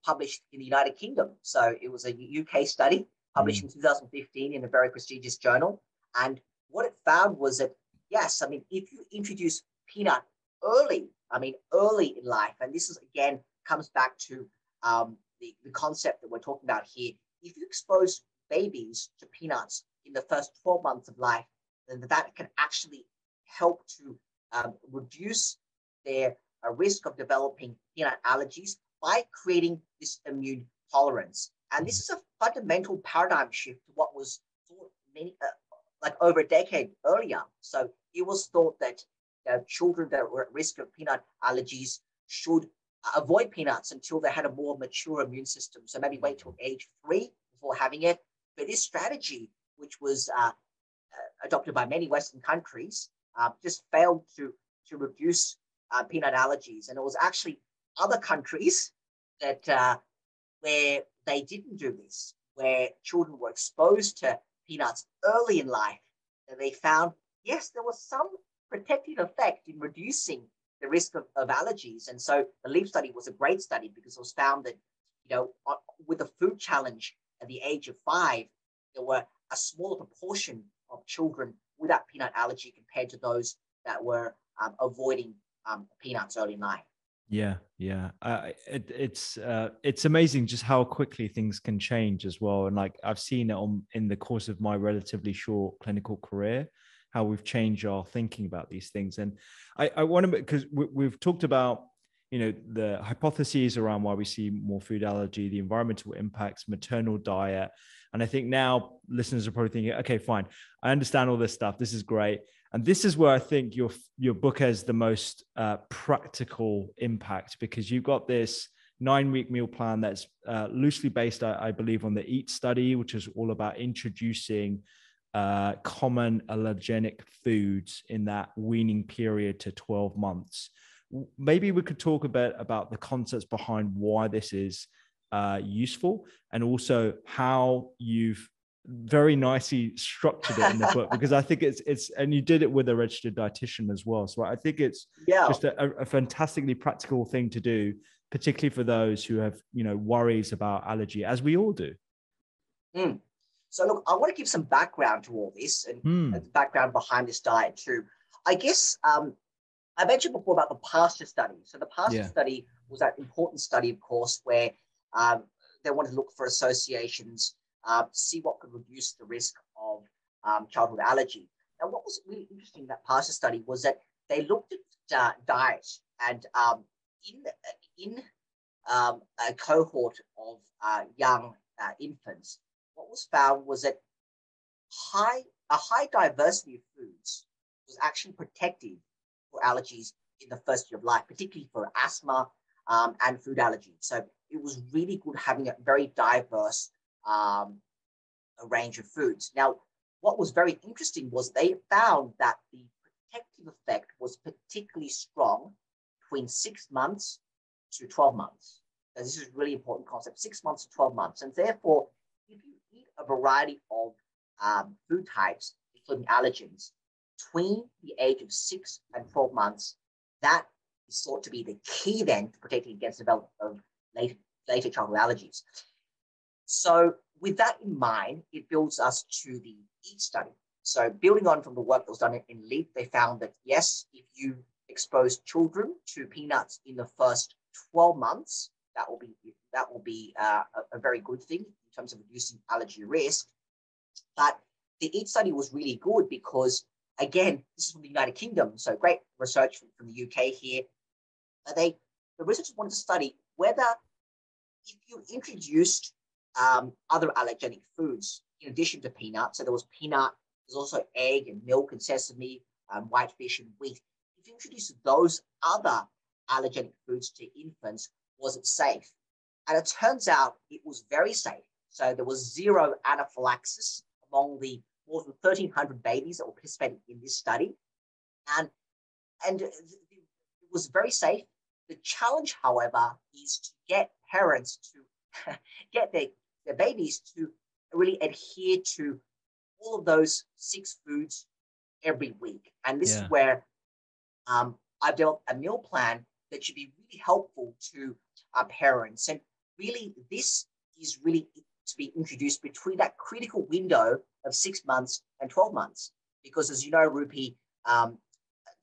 published in the United Kingdom. So it was a UK study published in 2015 in a very prestigious journal. And what it found was that, yes, I mean, if you introduce peanut early in life, and this is, again, comes back to the concept that we're talking about here. If you expose babies to peanuts in the first 12 months of life, then that can actually help to reduce their risk of developing peanut allergies by creating this immune tolerance. And this is a fundamental paradigm shift to what was thought like over a decade earlier. So it was thought that children that were at risk of peanut allergies should avoid peanuts until they had a more mature immune system. So maybe wait till age 3 before having it. But this strategy, which was adopted by many Western countries, just failed to reduce peanut allergies. And it was actually other countries that where they didn't do this, where children were exposed to peanuts early in life, and they found, yes, there was some protective effect in reducing the risk of allergies. And so the LEAP study was a great study because it was found that, with the food challenge at the age of 5, there were a smaller proportion of children with that peanut allergy compared to those that were avoiding peanuts early in life. Yeah. It's amazing just how quickly things can change as well. And like I've seen it in the course of my relatively short clinical career, how we've changed our thinking about these things. And I want to, because we've talked about, the hypotheses around why we see more food allergy, the environmental impacts, maternal diet. And I think now listeners are probably thinking, okay, fine, I understand all this stuff. This is great. And this is where I think your book has the most practical impact, because you've got this 9-week meal plan that's loosely based, I believe, on the EAT study, which is all about introducing common allergenic foods in that weaning period to 12 months. Maybe we could talk a bit about the concepts behind why this is useful, and also how you've very nicely structured it in the book, because I think it's and you did it with a registered dietitian as well. So I think it's just a fantastically practical thing to do, particularly for those who have, worries about allergy, as we all do. So look, I want to give some background to all this and the background behind this diet too. I guess I mentioned before about the pasture study. So the pasture study was that important study, of course, where they wanted to look for associations, see what could reduce the risk of childhood allergy. Now, what was really interesting in that pasture study was that they looked at diet, and in a cohort of young infants, what was found was that a high diversity of foods was actually protective for allergies in the first year of life, particularly for asthma and food allergies. So it was really good having a very diverse a range of foods. Now, what was very interesting was they found that the protective effect was particularly strong between 6 months to 12 months. So this is a really important concept, 6 months to 12 months. And therefore, if you eat a variety of food types, including allergens, between the age of 6 and 12 months, that is thought to be the key then to protecting against development of later childhood allergies. So with that in mind, it builds us to the EAT study. So building on from the work that was done in LEAP, they found that, yes, if you expose children to peanuts in the first 12 months, that will be a very good thing in terms of reducing allergy risk. But the EAT study was really good because, again, this is from the United Kingdom, so great research from the UK here. The researchers wanted to study whether if you introduced other allergenic foods in addition to peanuts, so there was peanut, there's also egg and milk and sesame, white fish and wheat. If you introduce those other allergenic foods to infants, was it safe? And it turns out it was very safe. So there was zero anaphylaxis among the more than 1,300 babies that were participating in this study. And it was very safe. The challenge, however, is to get parents to get their babies to really adhere to all of those 6 foods every week. And this is where I've developed a meal plan that should be really helpful to our parents. And really, this is really to be introduced between that critical window of 6 months and 12 months. Because as you know, Rupi,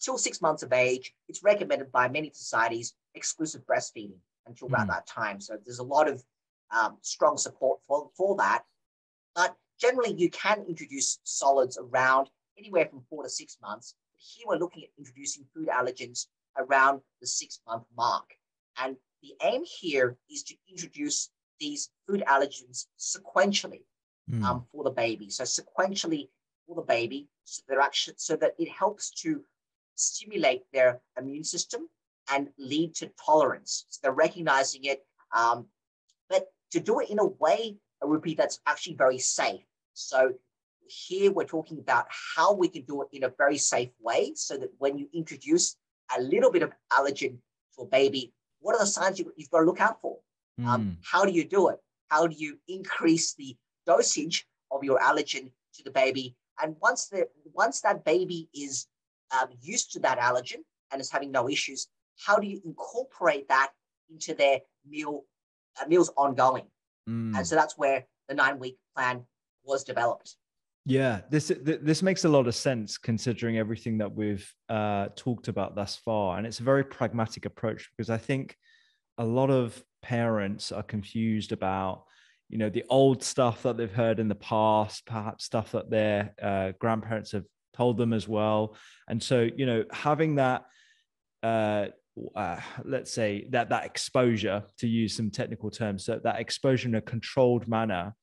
till 6 months of age, it's recommended by many societies exclusive breastfeeding until around that time. So there's a lot of strong support for that. But generally, you can introduce solids around anywhere from 4 to 6 months. Here we're looking at introducing food allergens around the 6-month mark. And the aim here is to introduce these food allergens sequentially for the baby. So sequentially for the baby, so that it helps to stimulate their immune system and lead to tolerance. So they're recognizing it, but to do it in a way, I repeat, that's actually very safe. So here we're talking about how we can do it in a very safe way so that when you introduce a little bit of allergen to a baby, what are the signs you've got to look out for? How do you do it? How do you increase the dosage of your allergen to the baby? And once that baby is used to that allergen and is having no issues, how do you incorporate that into their meals ongoing? And so that's where the 9-week plan was developed. Yeah, this makes a lot of sense considering everything that we've talked about thus far. And it's a very pragmatic approach, because I think a lot of parents are confused about, the old stuff that they've heard in the past, perhaps stuff that their grandparents have told them as well. And so, having that, let's say that exposure, to use some technical terms, so that exposure in a controlled manner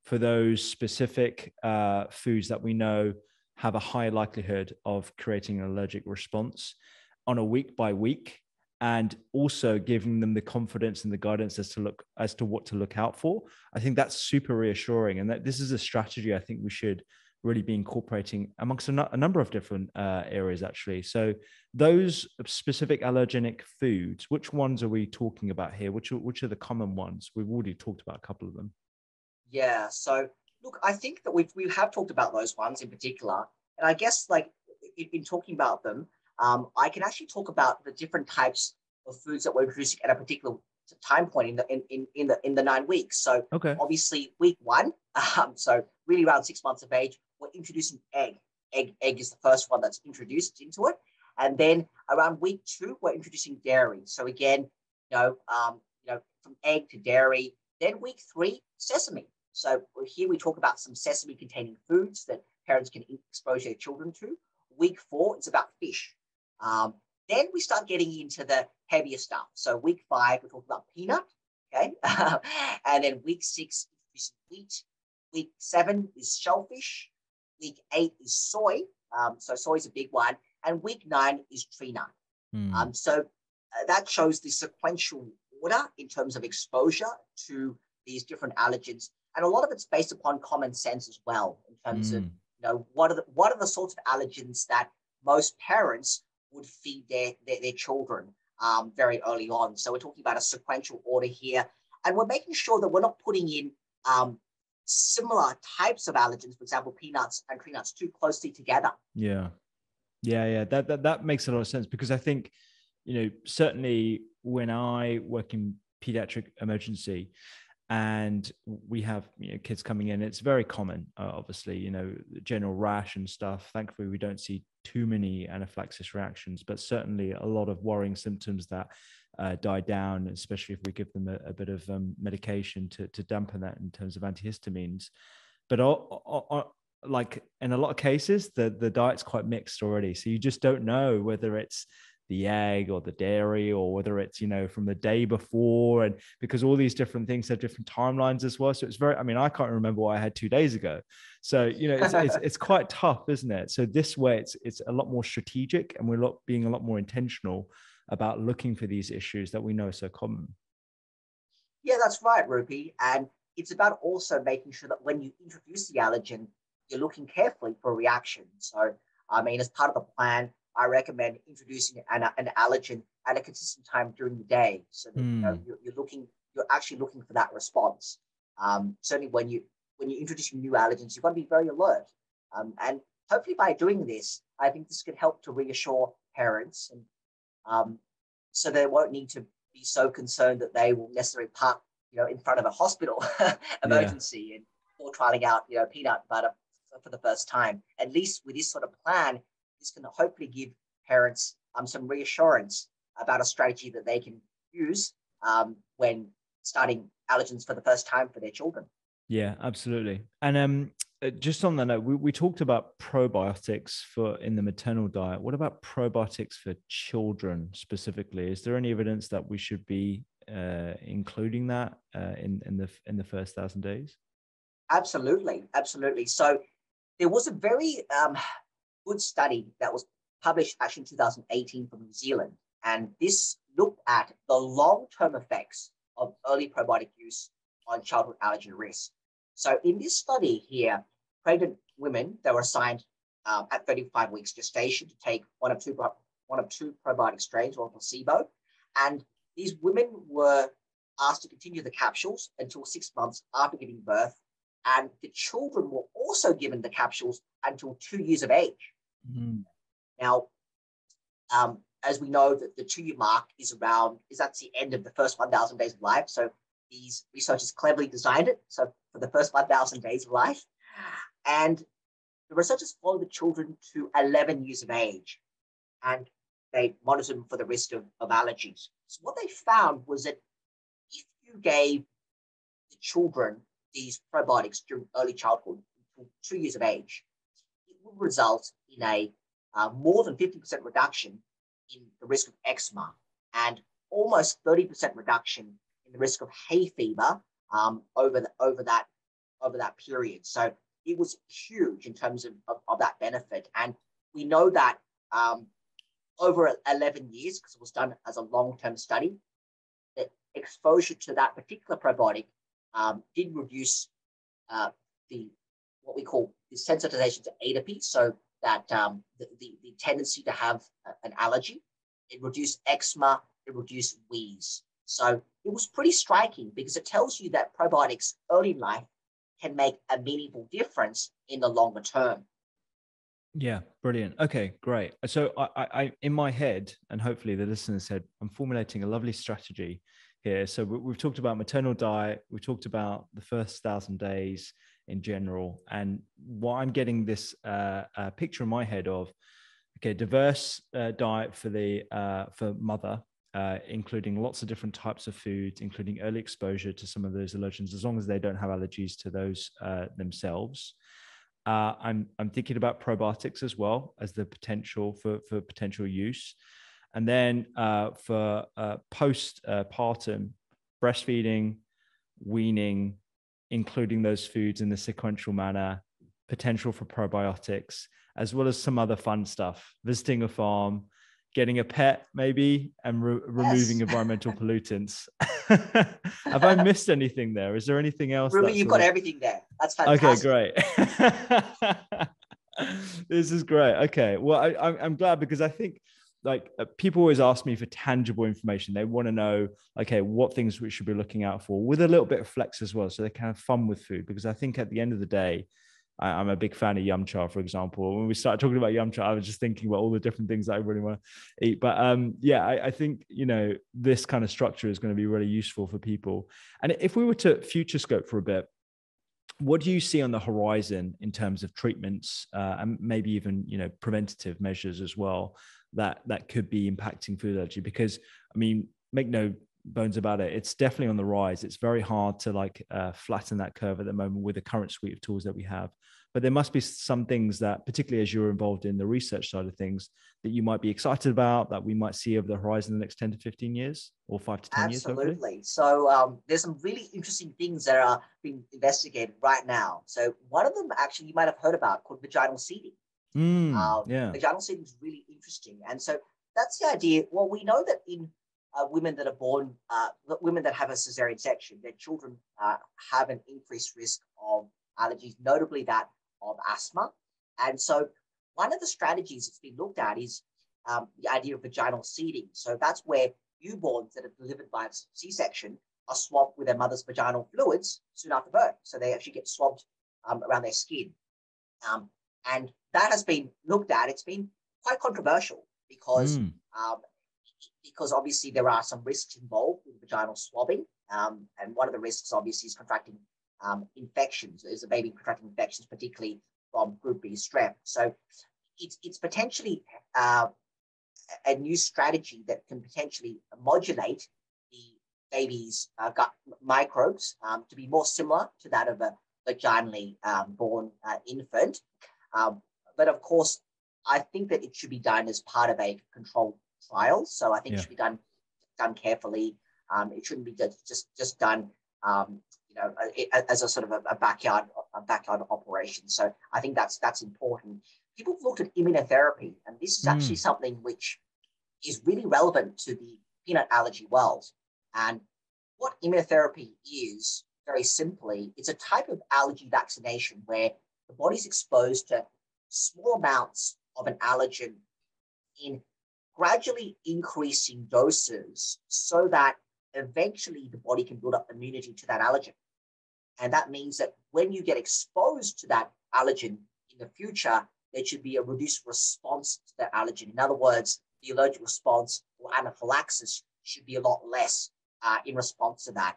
for those specific foods that we know have a high likelihood of creating an allergic response on a week by week, and also giving them the confidence and the guidance as to what to look out for. I think that's super reassuring, and that this is a strategy I think we should really be incorporating amongst a number of different areas, actually. So those specific allergenic foods, which ones are we talking about here? Which are the common ones? We've already talked about a couple of them. Yeah, so look, I think that we have talked about those ones in particular. And I guess, like, in talking about them, I can actually talk about the different types of foods that we're introducing at a particular time point in the 9 weeks. So obviously week 1, so really around 6 months of age, we're introducing egg. Egg is the first one that's introduced into it. And then around week 2, we're introducing dairy. So again, from egg to dairy. Then week 3, sesame. So here we talk about some sesame-containing foods that parents can expose their children to. Week 4, it's about fish. Then we start getting into the heavier stuff. So week 5, we're talking about peanut, okay? And then week 6 is wheat. Week 7 is shellfish. Week 8 is soy. So soy is a big one. And week 9 is tree nut. So that shows the sequential order in terms of exposure to these different allergens. And a lot of it's based upon common sense as well, in terms of, what are the sorts of allergens that most parents would feed their children very early on. So we're talking about a sequential order here. And we're making sure that we're not putting in similar types of allergens, for example, peanuts and tree nuts, too closely together. Yeah. That makes a lot of sense, because I think, certainly when I work in pediatric emergency and we have kids coming in, it's very common, obviously, general rash and stuff. Thankfully, we don't see too many anaphylaxis reactions, but certainly a lot of worrying symptoms that die down, especially if we give them a bit of medication to dampen that in terms of antihistamines. But like in a lot of cases, the diet's quite mixed already. So you just don't know whether it's the egg or the dairy, or whether it's, from the day before, and because all these different things have different timelines as well. So it's I can't remember what I had 2 days ago. So, it's quite tough, isn't it? So this way it's a lot more strategic, and we're being a lot more intentional about looking for these issues that we know are so common. Yeah, that's right, Rupi. And it's about also making sure that when you introduce the allergen, you're looking carefully for a reaction. So, I mean, as part of the plan, I recommend introducing an allergen at a consistent time during the day, so that you're actually looking for that response. Certainly, when you're introducing new allergens, you've got to be very alert. And hopefully, by doing this, I think this could help to reassure parents, and so they won't need to be so concerned that they will necessarily park, in front of a hospital emergency and or trialing out, peanut butter for the first time. At least with this sort of plan, this can hopefully give parents some reassurance about a strategy that they can use when starting allergens for the first time for their children. Yeah, absolutely. And just on that note, we talked about probiotics in the maternal diet. What about probiotics for children specifically? Is there any evidence that we should be including that in the first 1,000 days? Absolutely. So there was a very good study that was published actually in 2018 from New Zealand, and this looked at the long-term effects of early probiotic use on childhood allergen risk. So in this study here, pregnant women, they were assigned at 35 weeks gestation to take one of two probiotic strains or placebo. And these women were asked to continue the capsules until 6 months after giving birth. And the children were also given the capsules until 2 years of age. Mm. Now, as we know, that the 2-year mark is that's the end of the first 1,000 days of life. So these researchers cleverly designed it. So for the first 1,000 days of life. And the researchers followed the children to 11 years of age, and they monitored them for the risk of allergies. So what they found was that if you gave the children these probiotics during early childhood until 2 years of age, it would result in a more than 50% reduction in the risk of eczema and almost 30% reduction in the risk of hay fever over that period. So it was huge in terms of that benefit. And we know that over 11 years, because it was done as a long-term study, that exposure to that particular probiotic did reduce what we call the sensitization to atopy, so that the tendency to have an allergy. It reduced eczema, it reduced wheeze. So it was pretty striking because it tells you that probiotics early in life can make a meaningful difference in the longer term. Yeah, brilliant. Okay, great. So I in my head, and hopefully the listeners said, I'm formulating a lovely strategy here. So we've talked about maternal diet, we've talked about the first 1,000 days in general, and what I'm getting this picture in my head of, okay, diverse diet for mother, including lots of different types of foods, including early exposure to some of those allergens, as long as they don't have allergies to those themselves. I'm thinking about probiotics as well as the potential for potential use. And then for postpartum breastfeeding, weaning, including those foods in the sequential manner, potential for probiotics, as well as some other fun stuff, visiting a farm, getting a pet maybe, and removing environmental pollutants. Have I missed anything there? Is there anything else? Ruby, you've got everything there. That's fantastic. Okay, great. This is great. Okay, well, I'm glad, because I think people always ask me for tangible information. They want to know, okay, what things we should be looking out for, with a little bit of flex as well, so they can have fun with food. Because I think at the end of the day, I'm a big fan of yum cha, for example. When we started talking about yum cha, I was just thinking about all the different things that I really want to eat. But I think, this kind of structure is going to be really useful for people. And if we were to future scope for a bit, what do you see on the horizon in terms of treatments and maybe even, preventative measures as well that could be impacting food allergy? Because, I mean, make no bones about it, it's definitely on the rise. It's very hard to flatten that curve at the moment with the current suite of tools that we have. But there must be some things that, particularly as you're involved in the research side of things, that you might be excited about, that we might see over the horizon in the next 10 to 15 years or 5 to 10 years. Absolutely. So there's some really interesting things that are being investigated right now. So one of them, actually, you might have heard about, called vaginal seeding. Yeah. Vaginal seeding is really interesting. And so that's the idea. Well, we know that in women that are born, women that have a cesarean section, their children have an increased risk of allergies, notably that of asthma. And so one of the strategies that's been looked at is the idea of vaginal seeding. So that's where newborns that are delivered by C-section are swabbed with their mother's vaginal fluids soon after birth. So they actually get swabbed around their skin. And that has been looked at. It's been quite controversial because obviously there are some risks involved with vaginal swabbing. And one of the risks obviously is contracting infections. Is a baby contracting infections, particularly from group B strep. So it's potentially a new strategy that can potentially modulate the baby's gut microbes to be more similar to that of a vaginally born infant. But of course, I think that it should be done as part of a controlled trial. So I think it should be done carefully. It shouldn't be just done, as a sort of a backyard operation. So I think that's important. People have looked at immunotherapy, and this is actually something which is really relevant to the peanut allergy world. And what immunotherapy is, very simply, it's a type of allergy vaccination where the body's exposed to small amounts of an allergen in gradually increasing doses so that eventually the body can build up immunity to that allergen. And that means that when you get exposed to that allergen in the future, there should be a reduced response to that allergen. In other words, the allergic response or anaphylaxis should be a lot less in response to that.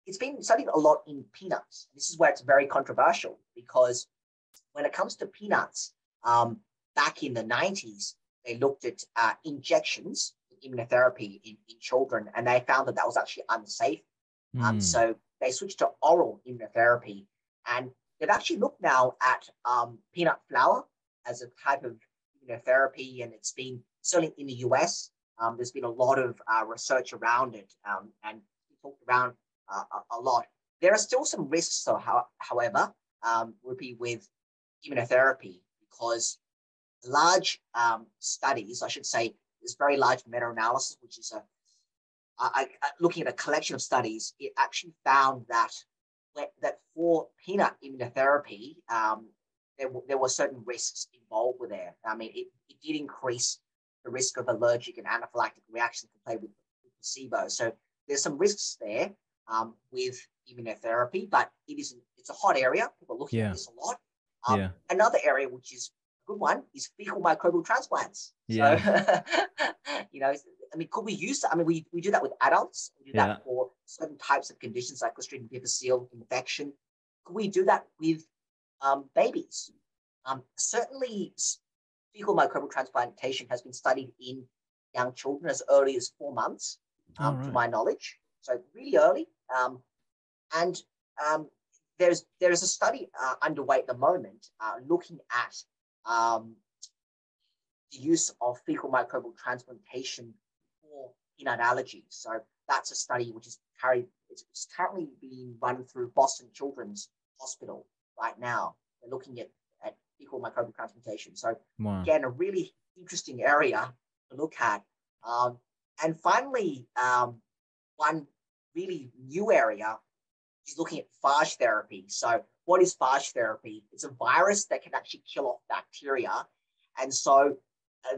It's been studied a lot in peanuts. This is where it's very controversial because when it comes to peanuts, back in the 90s, they looked at injections, immunotherapy in children, and they found that was actually unsafe. So they switched to oral immunotherapy, and they've actually looked now at peanut flour as a type of immunotherapy, and it's been certainly in the US. There's been a lot of research around it, and talked around a lot. There are still some risks, though, however, would be with immunotherapy because large studies, I should say, this very large meta-analysis, which is looking at a collection of studies, it actually found that for peanut immunotherapy, there were certain risks involved with it. I mean, it did increase the risk of allergic and anaphylactic reactions compared with placebo. So there's some risks there with immunotherapy, but it's a hot area. People are looking at this a lot. Another area which is a good one is fecal microbial transplants. So, I mean, could we use that? I mean, we do that with adults. We do that for certain types of conditions like Clostridium difficile infection. Could we do that with babies? Certainly, fecal microbial transplantation has been studied in young children as early as 4 months, to my knowledge. So really early. And there's a study underway at the moment looking at the use of fecal microbial transplantation for peanut allergies. So that's a study which is it's currently being run through Boston Children's Hospital right now. They're looking at fecal microbial transplantation. So again, a really interesting area to look at. And finally, one really new area is looking at phage therapy. So what is phage therapy? It's a virus that can actually kill off bacteria. And so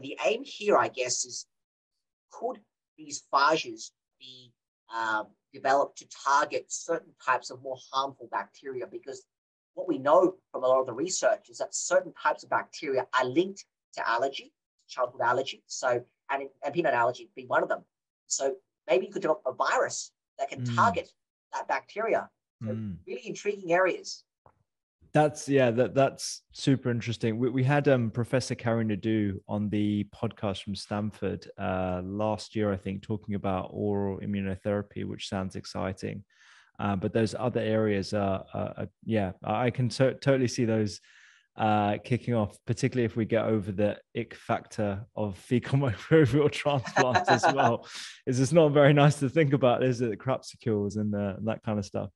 the aim here, I guess, is could these phages be developed to target certain types of more harmful bacteria? Because what we know from a lot of the research is that certain types of bacteria are linked to allergy, childhood allergy. So, and peanut allergy being one of them. So maybe you could develop a virus that can target that bacteria. So really intriguing areas. That's super interesting. We had Professor Carrie Nadeau on the podcast from Stanford last year, I think, talking about oral immunotherapy, which sounds exciting. But those other areas I can totally see those kicking off, particularly if we get over the ick factor of fecal microbial transplants as well. It's not very nice to think about, is it? The crapsicles and that kind of stuff.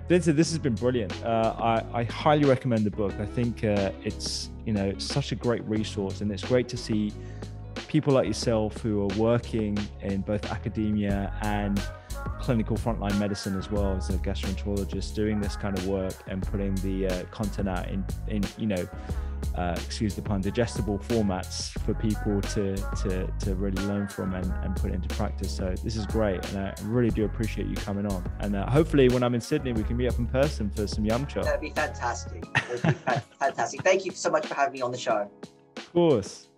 Vincent, this has been brilliant. I highly recommend the book. I think it's such a great resource, and it's great to see people like yourself who are working in both academia and clinical frontline medicine as well as a gastroenterologist, doing this kind of work and putting the content out in excuse the pun, digestible formats for people to really learn from and put into practice. So this is great, and I really do appreciate you coming on. And hopefully when I'm in Sydney, we can meet up in person for some yum chop. That'd be fantastic. That'd be fantastic. Thank you so much for having me on the show. Of course.